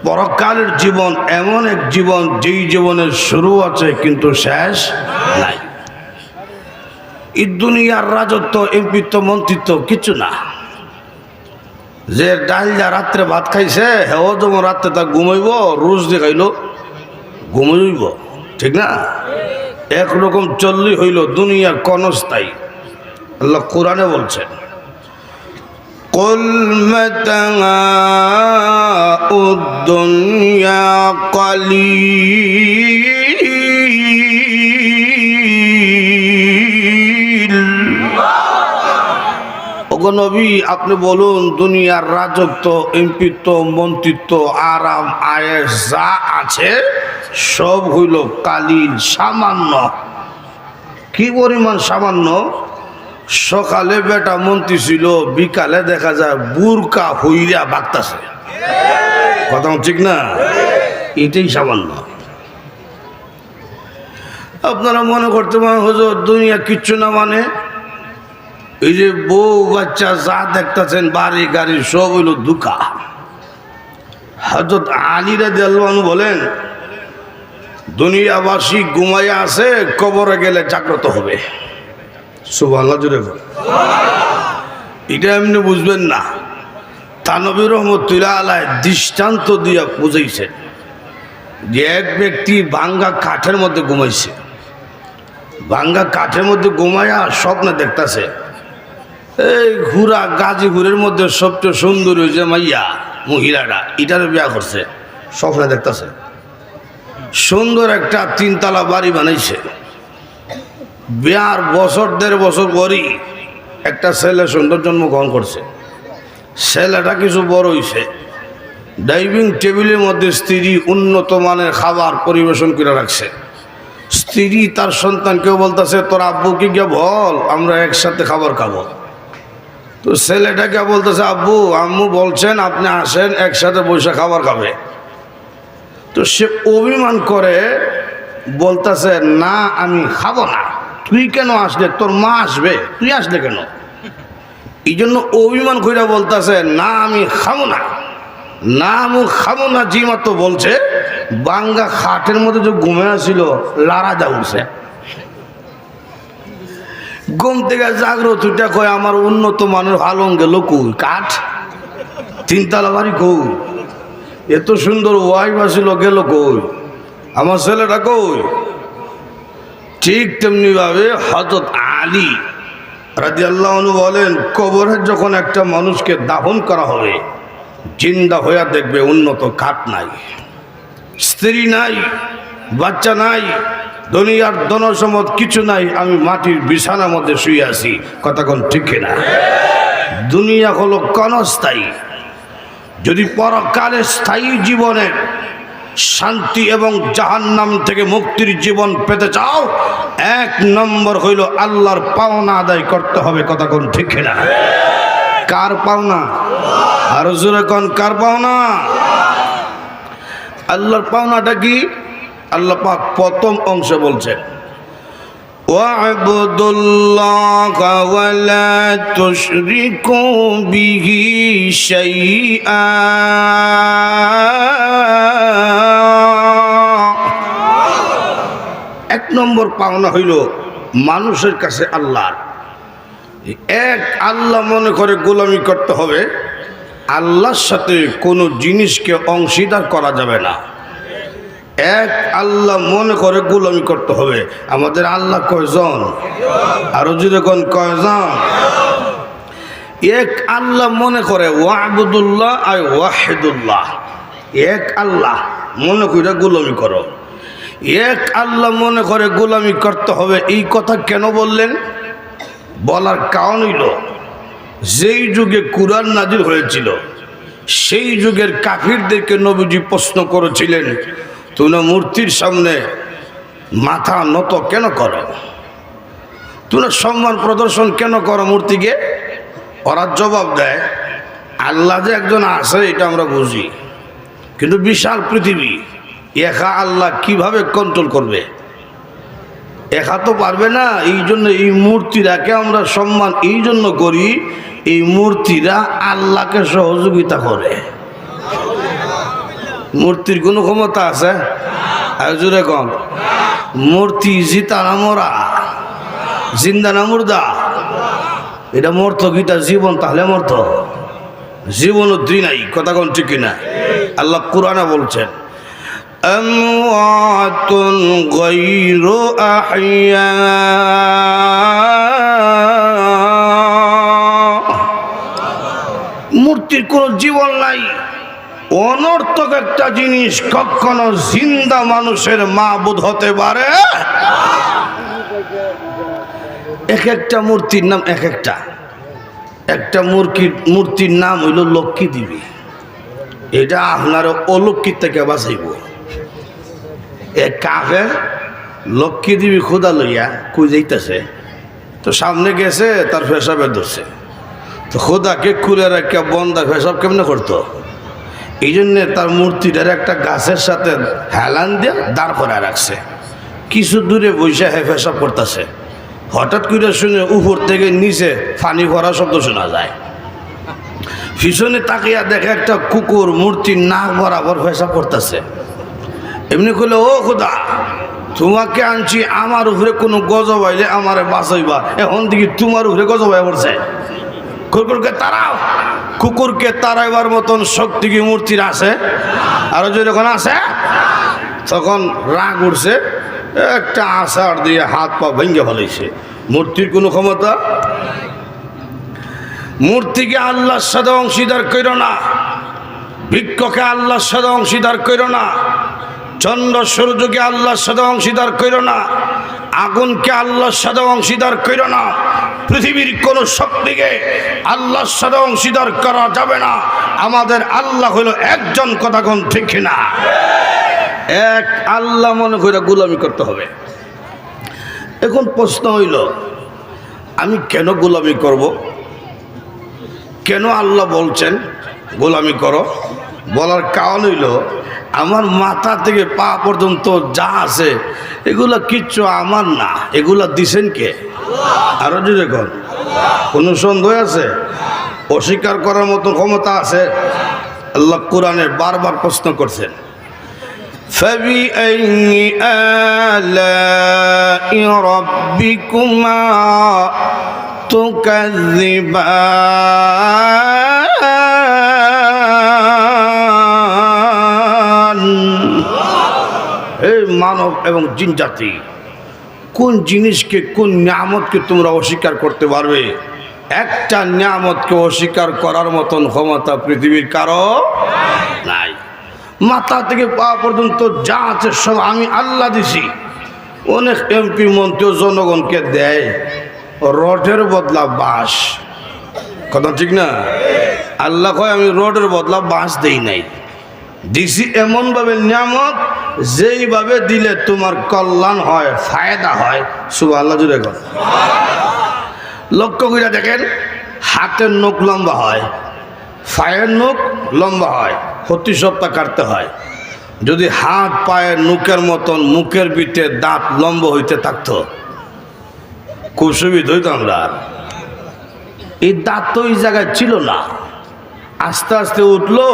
পরকালের জীবন এমন এক জীবন, যেই জীবনের শুরু আছে কিন্তু শেষ নাই। এই দুনিয়ার রাজত্ব, এমপিত্ব, মন্ত্রিত্ব কিছু না। যে ডাল যা রাত্রে ভাত খাইছে, হেও যেমন রাত্রে তা ঘুমাইব, রোজ দেখাইল ঘুমাইব, ঠিক না? একরকম চললি হইল। দুনিয়া ক্ষণস্থায়ী। আল্লাহ কোরআনে বলছেন, কুল মাতাউদ দুনিয়া কালিল। ওগো নবী, আপনি বলুন, দুনিয়ার রাজত্ব, এমপিত্ব, মন্ত্রিত্ব, আরাম আয়েশ যা আছে সব হইল কালিল, সামান্য। কি পরিমাণ সামান্য? সকালে বেটা মন্ত্রী ছিল, বিকালে দেখা যায় বুরকা হইয়া বাগতাছে। কথা ঠিক না? এটাই সামান্য। আপনারা মনে করতে পারেন হুজুর দুনিয়া কিচ্ছু না, মানে এই যে বউ বাচ্চা যা দেখতেছেন, বাড়ি গাড়ি সব হইল দুঃখা। হযরত আলী রাদিয়াল্লাহু আনহু বলেন, দুনিয়াবাসী ঘুমাইয়া আছে, কবরে গেলে জাগ্রত হবে। সুবহানাল্লাহ জুড়ে বল। এটা এমনি বুঝবেন না। তানবী রহমতুল্লাহ আলাইহি দৃষ্টান্ত দিয়া বুঝাইছেন যে এক ব্যক্তি ভাঙ্গা কাঠের মধ্যে ঘুমাইছে। ভাঙ্গা কাঠের মধ্যে ঘুমাইয়া স্বপ্নে দেখতেছে, এই ঘুরা গাজীপুরের মধ্যে সবচেয়ে সুন্দর হয়েছে মাইয়া, মহিলাটা এটারে বিয়া করছে। স্বপ্নে দেখতেছে সুন্দর একটা 3 তলা বাড়ি বানাইছে। বিয়ার বছর 1.5 বছর পরই একটা ছেলে সুন্দর জন্মগ্রহণ করছে। ছেলেটা কিছু বড় হয়েছে, ডাইনিং টেবিলের মধ্যে স্ত্রী উন্নত মানের খাবার পরিবেশন করে রাখছে। স্ত্রী তার সন্তানকেও বলতেছে, তোর আব্বুকে গিয়ে বল আমরা একসাথে খাবার খাবো। তো ছেলেটাকে বলতেছে, আব্বু আম্মু বলছেন আপনি আসেন, একসাথে বসে খাবার খাবে। তো সে অভিমান করে বলতেছে, না আমি খাবো না। তুই কেন আসলে? তোর মা আসবে, তুই আসলে কেন? এই জন্য অভিমান কইরা বলতেছে, না আমি খাবো না। না মুখ খাবো না জিমা তো বলছে বাঙ্গা খাটের মধ্যে যে ঘুমে আসছিল লারা যা উঠছে ঘুম থেকে জাগ্রত উঠে কয় আমার উন্নত মানের আলম গেল কই কাঠ তিনতলা বাড়ি কই এত সুন্দর ওয়াইফ আসিল গেল কই আমার ছেলেটা কই ঠিক তেমনি ভাবে হযরত আলী রাদিয়াল্লাহু আনহু বলেন কবরে যখন একটা মানুষকে দাফন করা হবে জিন্দা হইয়া দেখবে উন্নত খাট নাই, স্ত্রী নাই, বাচ্চা নাই, দুনিয়ার ধনসম্পদ কিছু নাই, আমি মাটির বিছানার মধ্যে শুয়ে আছি। কথা কোন ঠিক না? দুনিয়া হলো ক্ষণস্থায়ী। যদি পরকালে স্থায়ী জীবনের শান্তি এবং জাহান্নাম থেকে মুক্তির জীবন পেতে চাও, 1 নম্বর হইল আল্লাহর পাওনা আদায় করতে হবে। কথা কোন ঠিক না? কার পাওনা? আর জোরে কোন কার পাওনা? আল্লাহর পাওনাটা কি? আল্লাহ পাক প্রথম অংশে বলছেন ওয়া'বুদুল্লাহা ওয়া লা তুশরিকু বিহি শাইআ। 1 নম্বর পাওনা হইল মানুষের কাছে আল্লাহর এক আল্লাহ মনে করে গোলামি করতে হবে। আল্লাহর সাথে কোনো জিনিসকে অংশীদার করা যাবে না। এক আল্লাহ মনে করে গোলামি করতে হবে। আমাদের আল্লাহ কয়জন? আরো যদি কোন কয়জন? এক আল্লাহ মনে করে ওয়া'বুদুল্লাহ আর ওয়াহিদুল্লাহ, এক আল্লাহ মনে করে গোলামি করো। এক আল্লাহ মনে করে গোলামি করতে হবে। এই কথা কেন বললেন? বলার কারণ হইল যেই যুগে কুরআন নাজিল হয়েছিল সেই যুগের কাফিরদেরকে নবীজি প্রশ্ন করেছিলেন, তোমরা মূর্তির সামনে মাথা নত কেন করো? তোমরা সম্মান প্রদর্শন কেন করো মূর্তিকে? ওরা জবাব দেয়, আল্লাহ যে একজন আছে এটা আমরা বুঝি, কিন্তু বিশাল পৃথিবী, একা আল্লাহ কিভাবে কন্ট্রোল করবে? একা তো পারবে না। এই জন্য এই মূর্তিরাকে আমরা সম্মান এই জন্য করি, এই মূর্তিরা আল্লাহকে সহযোগিতা করে। মূর্তির কোনো ক্ষমতা আছে? আর জোরে কম। মূর্তি জিতা না মরা, জিন্দা না মুর্দা? এটা মর্ত গীতা জীবন, তাহলে মর্ত জীবন নাই। কথা কোন ঠিক কিনা? আল্লাহ কুরআনে বলছেন আমওয়াতুন গায়রু আহইয়া। মূর্তির কোনো জীবন নাই, অনর্থক একটা জিনিস কখনো জিন্দা মানুষের মাবুদ হতে পারে? এক একটা মূর্তির নাম এক একটা। একটা মূর্তির নাম হইল লক্ষ্মী দেবী। এটা আপনার অলক্ষ্মীর থেকে বাঁচাইব। এক কাফের লক্ষ্মী দেবী খোদা লইয়া কই যাইতেছে, তো সামনে গেছে, তার পেশাবে ধরছে, তো খোদাকে খুলে রাখিয়া বন্দা পেশাব কেমনে করতো? এই জন্যে তার মূর্তিটার একটা গাছের সাথে হেলান দিয়ে দাঁড় করায় রাখছে। কিছু দূরে বৈশা পেশাব করতেছে, হঠাৎ করে শুনে উপর থেকে নিচে পানি ভরা শব্দ শোনা যায়। পিছনে তাকিয়া দেখে একটা কুকুর মূর্তির নাক বরাবর পেশাব করতেছে। এমনি করলে, ও খোদা, তোমাকে আনছি, আমার উপরে কোনো গজব আইলে আমারে বাঁচাইবা, এখন দেখি তোমার উপরে গজব আয় পড়ছে। কুকুরকে তাড়াও। কুকুরকে তাড়াইবার মতন শক্তি কি মূর্তির আছে? আরো যখন আছে, তখন রাগ উঠছে, একটা আষাঢ় দিয়ে হাত পা ভেঙে ফেলেছে। মূর্তির কোনো ক্ষমতা? মূর্তিকে আল্লাহর সাথে অংশীদার করো না, বৃক্ষকে আল্লাহর সাথে অংশীদার করো না, চন্দ্র সূর্যকে আল্লাহর সাথে অংশীদার করো না, আগুনকে আল্লাহর সাথে অংশীদার করো না। পৃথিবীর কোন শক্তিকে আল্লাহর সাথে অংশীদার করা যাবে না। আমাদের আল্লাহ হলো একজন। কথা কোন ঠিক না? এক আল্লাহ মনে করে গোলামি করতে হবে। এখন প্রশ্ন হইল, আমি কেন গোলামি করব? কেন আল্লাহ বলছেন গোলামি করো? বলার কারণ হইল, আমার মাথা থেকে পা পর্যন্ত যা আছে এগুলা কিচ্ছু আমার না, এগুলা দিছেন কে? আরো যদি কোন কোনো সন্দেহ আছে? অস্বীকার করার মতো ক্ষমতা আছে? আল্লাহ কোরআনে বারবার প্রশ্ন করছেন, فَبِأَيِّ آلَاءِ رَبِّكُمَا تُكَذِّبَانِ। এই মানব এবং জিন জাতি, কোন জিনিসকে, কোন নিয়ামতকে তোমরা অস্বীকার করতে পারবে? একটা নিয়ামতকে অস্বীকার করার মতন ক্ষমতা পৃথিবীর কারো নাই। মাথা থেকে পা পর্যন্ত যা আছে সব আমি আল্লাহ দিছি। অনেক এমপি মন্ত্রী জনগণকে দেয় রডের বদলা বাঁশ, কথা ঠিক না? আল্লাহ কয় আমি রডের বদলা বাঁশ দেই নাই, দিছি এমনভাবে নিয়ামত যেইভাবে দিলে তোমার কল্যাণ হয়, ফায়দা হয়। সুবহানাল্লাহ জুড়ে কর। লক্ষ্য করে দেখেন, হাতের নখ লম্বা হয়, পায়ের নখ লম্বা হয়, প্রতি সপ্তাহ কাটতে হয়। যদি হাত পায়ের নখের মতন মুখের পিঠে দাঁত লম্বা হইতে থাকতো, খুব সুবিধা হইতো। আমরা এই দাঁত তো এই জায়গায় ছিল না, আস্তে আস্তে উঠলো,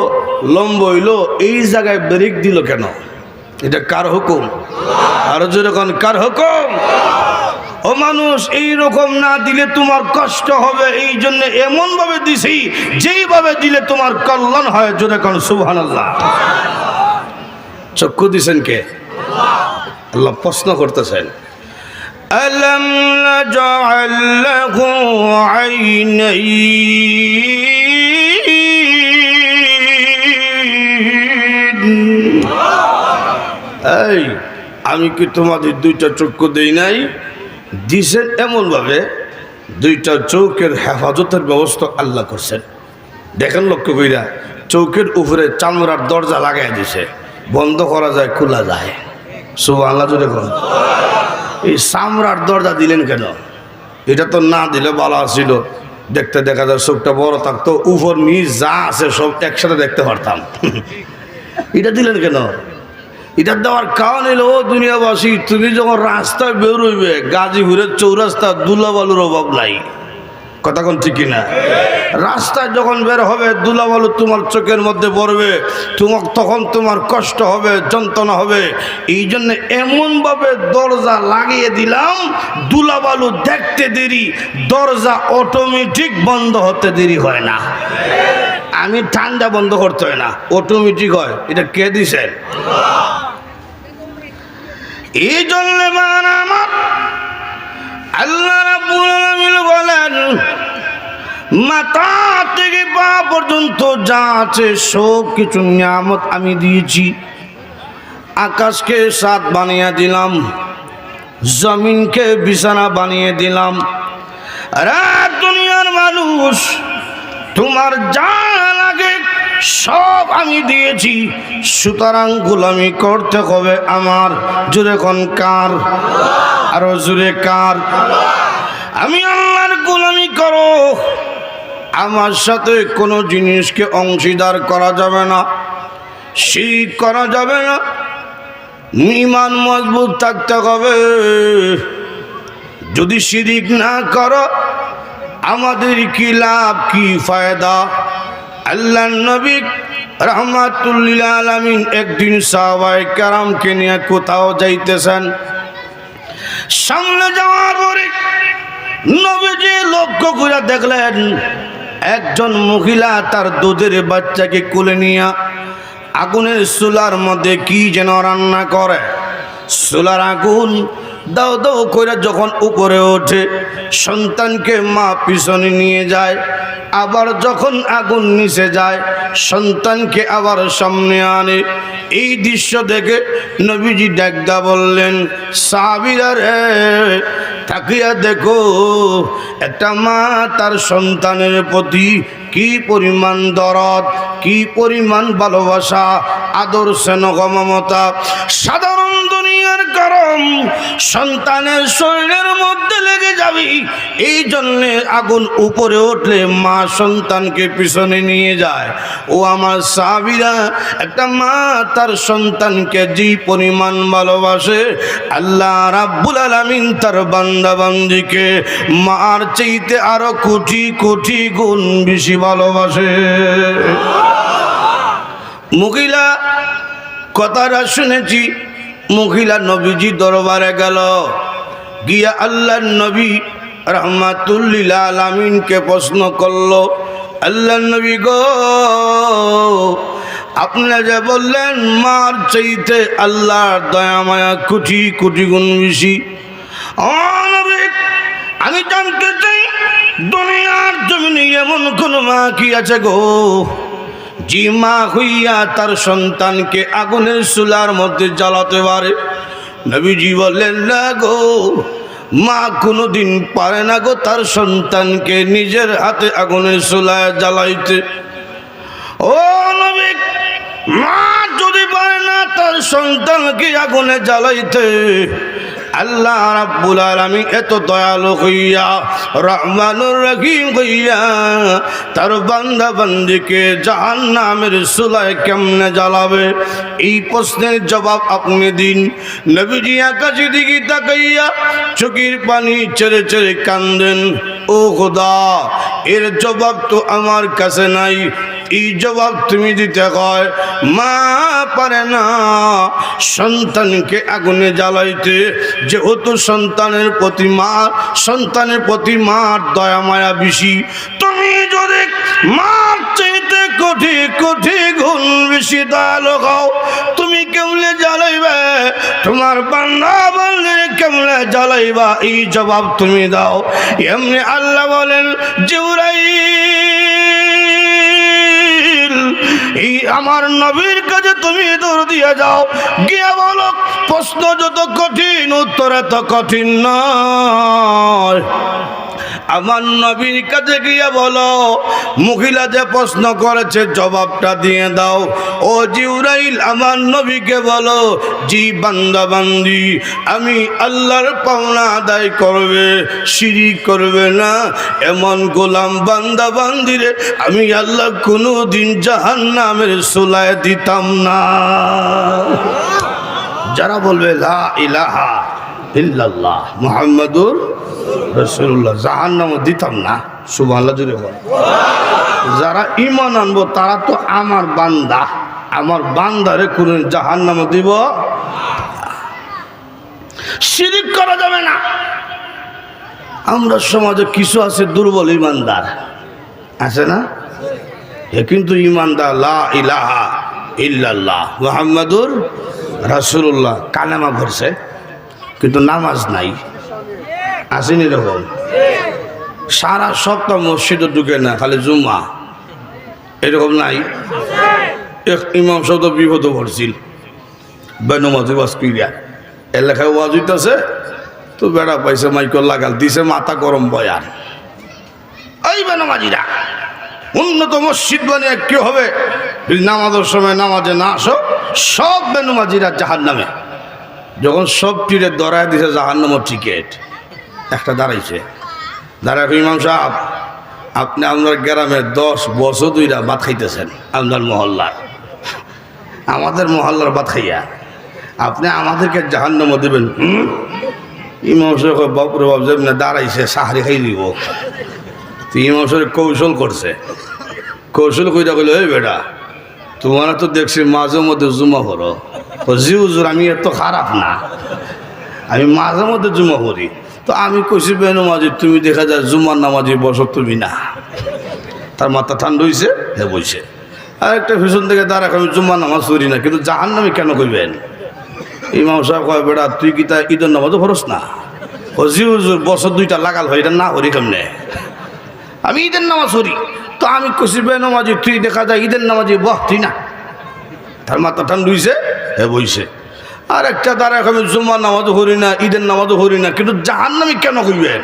লম্বা হইলো, এই জায়গায় ব্রেক দিল কেন? এটা কার হুকুম? আরো যেরকম কার হুকুম? ও মানুষ, এই রকম না দিলে তোমার কষ্ট হবে, এই জন্য এমন ভাবে দিছি যেইভাবে দিলে তোমার কল্যাণ হয়। জোরে কোন সুবহানাল্লাহ। চক্ষু দিছেন কে? আল্লাহ প্রশ্ন করতেছেন, আলাম নাজআল লাহু আইনাইন। এই আমি কি তোমাদের দুইটা চক্ষু দেই নাই? দিছেন এমনভাবে, দুইটা চৌকের হেফাজতের ব্যবস্থা আল্লাহ করছেন। দেখেন লক্ষ্য কইরা, চৌকের উপরে চামড়ার দরজা লাগাই দিছে, বন্ধ করা যায়, খোলা যায়। সুবহানাল্লাহ জোরে বলুন। এই চামড়ার দরজা দিলেন কেন? এটা তো না দিলে ভালো ছিল, দেখতে দেখা যায় চোখটা বড় থাকতো, উপর নিচ যা আছে সব একসাথে দেখতে পারতাম। এটা দিলেন কেন? এটা দেওয়ার কারণ হলো, ও দুনিয়াবাসী, তুমি যখন রাস্তায় বেরোইবে, গাজীপুরের চৌরাস্তা ধুলাবালুর অভাব নাই, কথা কোন ঠিক কিনা? রাস্তায় যখন বের হবে, ধুলাবালু তোমার চোখের মধ্যে পড়বে, তখন তোমার কষ্ট হবে, যন্ত্রণা হবে। এই জন্য এমনভাবে দরজা লাগিয়ে দিলাম, ধুলাবালু দেখতে দেরি, দরজা অটোমেটিক বন্ধ হতে দেরি হয় না। আমি ঠান্ডা বন্ধ করতে হয় না, অটোমেটিক হয়। এটা কে দিছেন? এই জন্য আমার আল্লাহ রাব্বুল আলামিন বলেন, মাথা থেকে পা পর্যন্ত যা আছে সব কিছু নিয়ামত আমি দিয়েছি। আকাশকে ছাদ বানিয়ে দিলাম, জমিনকে বিছানা বানিয়ে দিলাম। রাত দুনিয়ার মানুষ, তোমার যা লাগে সব আমি দিয়েছি, সুতরাং গোলামি করতে হবে আমার। জোরে কোন কার? আরো জোরে কার? আমি আল্লাহর গোলামি করো, আমার সাথে কোনো জিনিসকে অংশীদার করা যাবে না, শিরক করা যাবে না, ঈমান মজবুত থাকতে হবে। যদি শিরক না করো, আমাদের কি লাভ, কি ফায়দা? আল্লাহর নবী রাহমাতুল লিল আলামিন একদিন সাহাবায়ে কেরামকে নিয়ে কোথাও যাইতেছেন। সামনে যাওয়ার পরে নবীজি লক্ষ্য করে দেখলেন, একজন মহিলা তার দুধের বাচ্চাকে কোলে নিয়ে আগুনের চুলার মধ্যে কি যেন রান্না করে। চুলার আগুন দাও দাও করে যখন উপরে ওঠে, সন্তানকে মা পিছনে নিয়ে যায়, আবার যখন আগুন নিচে যায়, সন্তানকে আবার সামনে আনে। এই দৃশ্য দেখে নবীজি ডাকদা বললেন, সাহাবীরা রে, তাকিয়া দেখো, একটা মা তার সন্তানের প্রতি কি পরিমাণ দরদ, কি পরিমাণ ভালোবাসা, আদর, স্নেহ, মমতা। সাধারণ দুনিয়ার গরম সন্তানের শরীরের মধ্যে লেগে যাবে, এই জন্যে আগুন উপরে উঠলে মা সন্তানকে পিছনে নিয়ে যায়। ও আমার সাহাবীরা, একটা মা তার সন্তানকে যে পরিমাণ ভালোবাসে, আল্লাহ রাব্বুল আলামিন তার বান্দা বান্দিকে মার চাইতে আরো কোটি কোটি গুণ বেশি ভালোবাসে। মহিলা কথাটা শুনেছি, মহিলা নবীজি দরবারে গেল, গিয়া আল্লাহর নবী রাহমাতুল্লিল আলামিনকে প্রশ্ন করলো, আল্লাহর নবী গো, আপনি যে বললেন মার চাইতে আল্লাহর দয়া মায়া কোটি কোটি গুণ বেশি, আমি জানতে চাই দুনিয়ার জমিনে এমন কোন মা কি আছে গো, যে মা হইয়া তার সন্তানকে আগুনের চুলার মধ্যে জ্বালাতে পারে? নবীজি বললেন, না গো, মা কোনোদিন পারে না গো তার সন্তানকে নিজের হাতে আগুনের চুলায় জ্বালাইতে। ও নবী, মা যদি পারে না তার সন্তানকে আগুনে জ্বালাইতে, আল্লাহ রাব্বুল আলামিন এত দয়ালু হইয়া রহমানুর রহিম হইয়া তার বান্দা বান্দিকে জাহান্নামের চুলায় কেমনে জ্বালাবে? এই প্রশ্নের জবাব আপনি দিন। নবীজি আকাশের দিকে তাকাইয়া চোখের পানি ছেড়ে ছেড়ে কান্দেন, ও খোদা, এর জবাব তো আমার কাছে নাই, এই জবাব তুমি দিতে হয়। মা পারে না সন্তানকে আগুনে জ্বালাইতে, যেহেতু সন্তানের প্রতি মার দয়া মায়া বেশি। তুমি যদি মার চাইতে কোটি কোটি গুণ বেশি দয়ালু হও, তুমি কেমনে জ্বালাইবে? তোমার বান্দা বান্দির কেমনে জ্বালাইবা? এই জবাব তুমি দাও। এমনি আল্লাহ বলেন, জিবরাইল, এই আমার নবীর কাছে তুমি দৌড় দিয়ে যাও, গিয়ে বলো প্রশ্ন যত কঠিন উত্তর এত কঠিন নয়। আমার নবীর কাছে গিয়ে বলো, মহিলা যে প্রশ্ন করেছে জবাবটা দিয়ে দাও। ও জিবরাইল, আমার নবীকে বলো, জি বান্দা বান্দি আমি আল্লাহর পাওনা আদায় করবে, শিরিক করবে না, এমন গোলাম বান্দা বান্দিরে আমি আল্লাহ কোনোদিন জাহান্নামের চুলায় দিতাম না। যারা বলবে লা ইলাহা ইল্লাল্লাহ মুহাম্মাদুর রাসূলুল্লাহ, জাহান্নাম দিতাম না। সুবহানাল্লাহ জুড়ে বল। যারা ঈমান আনবো তারা তো আমার বান্দা, আমার বান্দারে কোন জাহান্নাম দিব? শিরিক করা যাবে না। আমরা সমাজে কিছু আছে দুর্বল ঈমানদার, আছে না? এ কিন্তু ঈমানদার, লা ইলাহা ইল্লাল্লাহ মুহাম্মাদুর রাসূলুল্লাহ, কালেমা পড়ছে কিন্তু নামাজ নাই, আসেনি? এরকম সারা সপ্তাহ মসজিদে ঢুকে না, খালি জুম্মা, এরকম নাই? এক ইমাম সাহেব তো বিপদ পড়ছিল, বেনমাজি ওয়াজ কইরা এলাকায় ওয়াজ হইতেছে, তো বেড়া পাইছে মাইকল লাগাল দিছে, মাথা গরম বয়ান। এই বেনমাজিরা উন্নত মসজিদ বানিয়ে কি হবে? নামাজের সময় নামাজে না আসো, সব বেনমাজিরা জাহান্নামে। যখন সব টিরে দরায় দিছে জাহান্নামের টিকিট, একটা দাঁড়াইছে, দাঁড়ায়, ইমাম সাহেব আপনি আপনার গ্রামে 10 বছর দুইটা ভাত খাইতেছেন, আপনার মহল্লার, আমাদের মহল্লার ভাত খাইয়া আপনি আমাদেরকে জাহান্নাম দেবেন? ইমাম সাহেব বাপরে বাপ, যেমনি দাঁড়াইছে সাহারি খাই দিব। তো ইমাম সাহেব কৌশল করছে, কৌশল কইরা কইল, এই বেটা তোমার তো দেখছি মাঝে মধ্যে জুমা করো। জি হুজুর, আমি এত খারাপ না, আমি মাঝে মধ্যে জুমা করি। তো আমি কইছি, বেনমাজি তুমি দেখা যায় জুমার নামাজি বসো তুমি না। তার মাথা ঠান্ডা হয়েছে, হে বইছে। আর একটা পিছন থেকে দাঁড়াক, আমি জুম্মার নামাজ পড়ি না, কিন্তু জাহান্নামে কেন কইবেন? ইমাম সাহেব কয়, বেটা তুই কি তা ঈদের নামাজও পড়স না? ও জি হুজুর, বছর দুইটা লাগাল হয়, এটা না করি কেমনে? আমি ঈদের নামাজ পড়ি। তো আমি কইছি, বেনমাজি তুই দেখা যায় ঈদের নামাজি বহ তুই না। তার মাথা ঠান্ডা হয়েছে, হে বইছে। আর একটা দাঁড়াক, আমি জুম্মার নামাজও পড়ি না, ঈদের নামাজও পড়ি না, কিন্তু জাহান্নামে কেন কইবেন?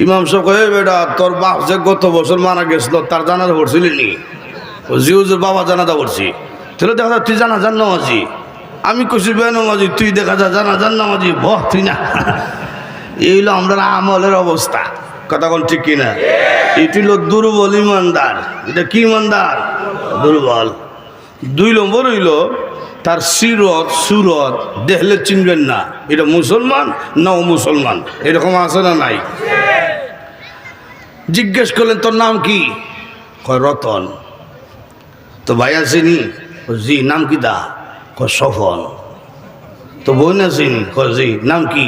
ইমাম সাহেব কয়, বেটা তোর বাপ যে গত বছর মারা গেছিল তার জানাজা পড়ছিলি নি? ও জি হুজুর, বাবা জানাজা পড়ছি। তাহলে দেখা যায় তুই জানাজার নামাজি। আমি কইছি, বেনমাজি তুই দেখা যায় জানাজার নামাজি বহ তুই না। এই হলো আমরা আমলের অবস্থা, কথা কোন ঠিক কিনা? এটি হলো দুর্বল ইমানদার। এটা কি ইমানদার? দুর্বল। 2 নম্বর হইল তার সিরত সুরত দেখলে চিনবেন না এটা মুসলমান না ও মুসলমান, এরকম আছে না নাই? জিজ্ঞেস করলেন তোর নাম কি? কয় রতন। তো ভাই আসেনি? জি। নাম কি দা? সফল। তো বোন আসেনি? জি। নাম কি?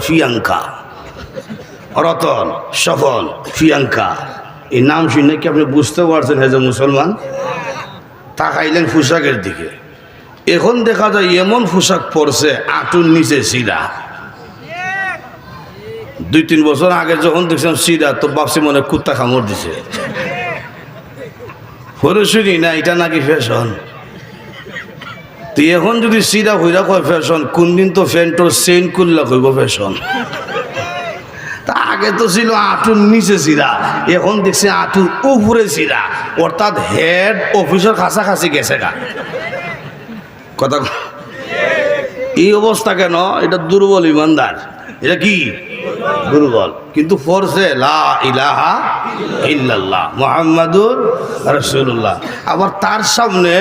ফিয়াঙ্কা। রতন, সফল, প্রিয়াঙ্কা। এই নাম শুনে কি আপনি বুঝতে পারছেন হে যে মুসলমান? তাকাইলেন পোশাকের দিকে। এখন দেখা যায় এমন পোশাক পরছে আঁটুর নিচে সিরা। 2-3 বছর আগে যখন দেখছিলাম সিরা, তো ভাবছি মনে কুত্তা কামড় দিছে। পরে শুনি না এটা নাকি ফ্যাশন। তো এখন যদি সিরা হইরা কয় ফ্যাশন, কোন দিন তো ফ্যান্টোর চেইন করলা কইব ফ্যাশন। তা আগে তো ছিল আঁটুর নিচে সিরা, এখন দেখছি আঁটুর উপরে সিরা, অর্থাৎ হেড অফিসের কাছাকাছি গেছে গা কথা। এই অবস্থা কেন? এটা দুর্বল ইমানদার। এটা কি? দুর্বল। কিন্তু ফরসে লা ইলাহা ইল্লাল্লাহ মুহাম্মাদুর রাসূলুল্লাহ। আবার তার সামনে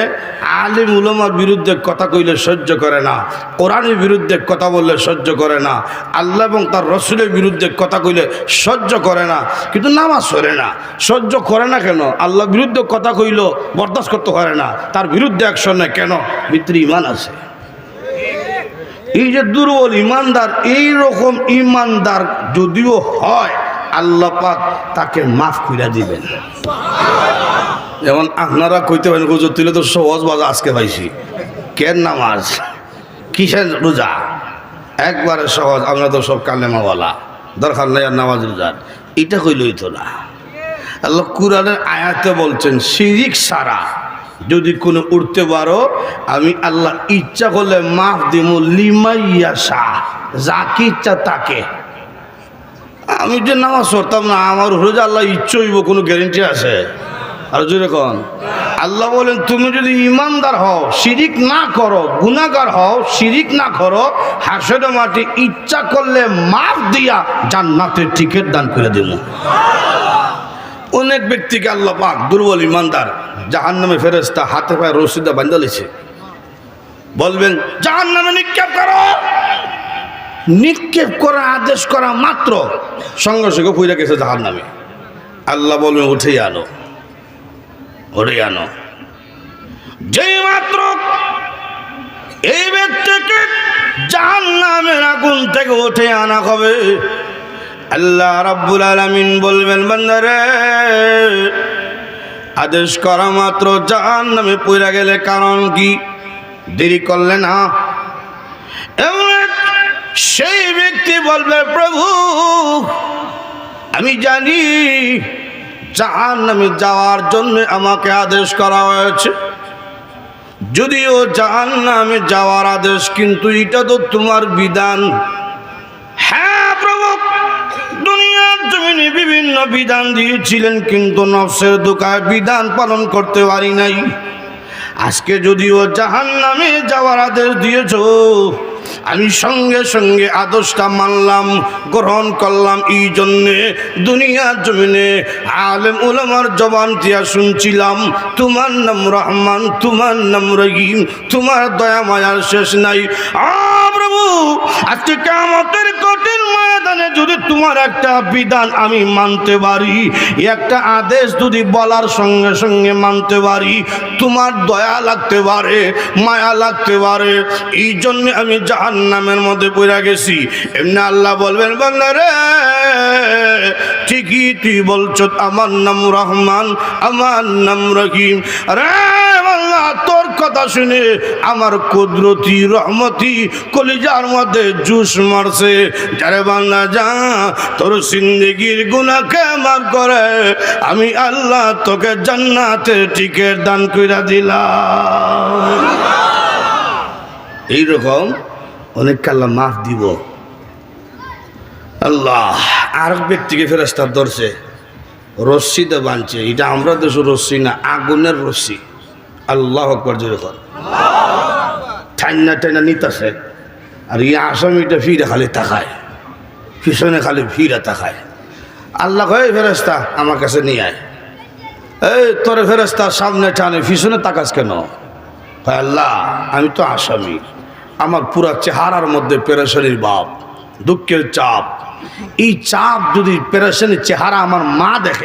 আলিম উলামার বিরুদ্ধে কথা কইলে সহ্য করে না, কোরআনের বিরুদ্ধে কথা বললে সহ্য করে না, আল্লাহ এবং তার রসুলের বিরুদ্ধে কথা কইলে সহ্য করে না, কিন্তু নামাজ পড়ে না। সহ্য করে না কেন? আল্লাহর বিরুদ্ধে কথা কইল বরদাস্ত করতে পারে না, তার বিরুদ্ধে অ্যাকশন নেয় কেন? ভিতরে ঈমান আছে। এই যে দুর্বল ইমানদার, এই রকম ইমানদার যদিও হয়, আল্লাহ পাক তাকে মাফ করে দিবেন। যেমন আপনারা কইতে পারেন হুজুর তুলে তো সহজ বাজা আজকে পাইছি, কেন নামাজ কিসের রোজা, একবারে সহজ, আমরা তো সব কালেমাওয়ালা, দরকার নাই আর নামাজ রোজার। এটা কইলই তো না। আল্লাহ কুরআনের আয়াতে বলছেন শিরিক ছাড়া যদি কোনো উঠতে পারো, আমি আল্লাহ ইচ্ছা করলে মাফ দিব, লিমাইয়াশা, যাকে ইচ্ছা তাকে। আমি যে নামাজ পড়তাম না, আমার রোজা আল্লাহ ইচ্ছা হইব, কোনো গ্যারেন্টি আছে? আর যদি কন আল্লাহ বলেন তুমি যদি ইমানদার হও, শিরিক না করো, গুনাহগার হও, শিরিক না করো, হাসরের মাঠে ইচ্ছা করলে মাফ দিয়া জান্নাতের টিকিট দান করে দেব। অনেক ব্যক্তিকে আল্লাহ পাক দুর্বল ইমানদার জাহান্নামে ফেরেশতা হাতে পায়ে রশিদা বাঁধা লিছে, বলবেন জাহান্নামে নিক্ষেপ করো। নিক্ষেপ করা আদেশ করা মাত্র সঙ্গে সঙ্গে পুইরা গেছে জাহান্নামে। আল্লাহ বলবেন উঠে আনো, উঠে আনো। যেই মাত্র এই ব্যক্তিকে জাহান্নামের আগুন থেকে উঠে আনা হবে, আল্লাহ রাব্বুল আলামিন বলবেন বান্দারে, আদেশ করা মাত্র জাহান্নামে পড়ে গেলে কারণ কি? দেরি করলে না। সেই ব্যক্তি বলবে প্রভু আমি জানি জাহান্নামে যাওয়ার জন্য আমাকে আদেশ করা হয়েছে, যদিও জাহান্নামে যাওয়ার আদেশ, কিন্তু এটা তো তোমার বিধান। হ্যাঁ প্রভু, দুনিয়ার জমিনে বিভিন্ন বিধান দিয়েছিলেন, কিন্তু নফসের দোকায় বিধান পালন করতে পারি নাই। আজকে যদিও জাহান্নামে যাওয়ার আদেশ দিয়েছো, আমি সঙ্গে সঙ্গে আদেশটা মানলাম, গ্রহণ করলাম। এই জন্যে দুনিয়ার জমিনে আলেম উলামার জবান দিয়া শুনছিলাম তোমার নাম রহমান, তোমার নাম রহিম, তোমার দয়া মায়ার শেষ নাই। প্রভু আজকে কিয়ামতের কঠিন ময়দানে যদি তোমার একটা বিধান আমি মানতে পারি, একটা আদেশ যদি বলার সঙ্গে সঙ্গে মানতে পারি, তোমার দয়া লাগতে পারে, মায়া লাগতে পারে, এই জন্য আমি জাহান্নামের মধ্যে পড়ে গেছি। এমনি আল্লাহ বলবেন বান্দা রে, ঠিকই তুই বলছো, আমার নাম রহমান, আমার নাম রহিম। রে আল্লাহ, তোর কথা শুনে আমার কুদরতি রহমতি কলিজার মধ্যে জুস মারছে। যারে বান্দা যা, তোর জিন্দেগির গুনাহকে মাফ করে আমি আল্লাহ তোকে জান্নাতের টিকিট দান কইরা দিলাম। এইরকম অনেক আল্লাহ মাফ দিব। আল্লাহ আর ব্যক্তিকে ফেরেশতা ধরছে, রশ্মিতে বাঁধছে। এটা আমরা দেশ রশ্মি না, আগুনের রশ্মি। আল্লাহ আকবার যেরকম ঠান্না টাইনা নিতেছে, আর এই আসামিটা ফিরে খালি তাকায়, পিছনে খালি ফিরে তাকায়। আল্লাহ কয় ফেরেশতা আমার কাছে নিয়ে আয়। এই তোর ফেরেশতা সামনে টানে, পিছনে তাকাস কেন? আল্লাহ আমি তো আসামি, আমার পুরা চেহারার মধ্যে পেরেশানির ভাব, দুঃখের চাপ। এই চাপ যদি পেরেশানির চেহারা আমার মা দেখে,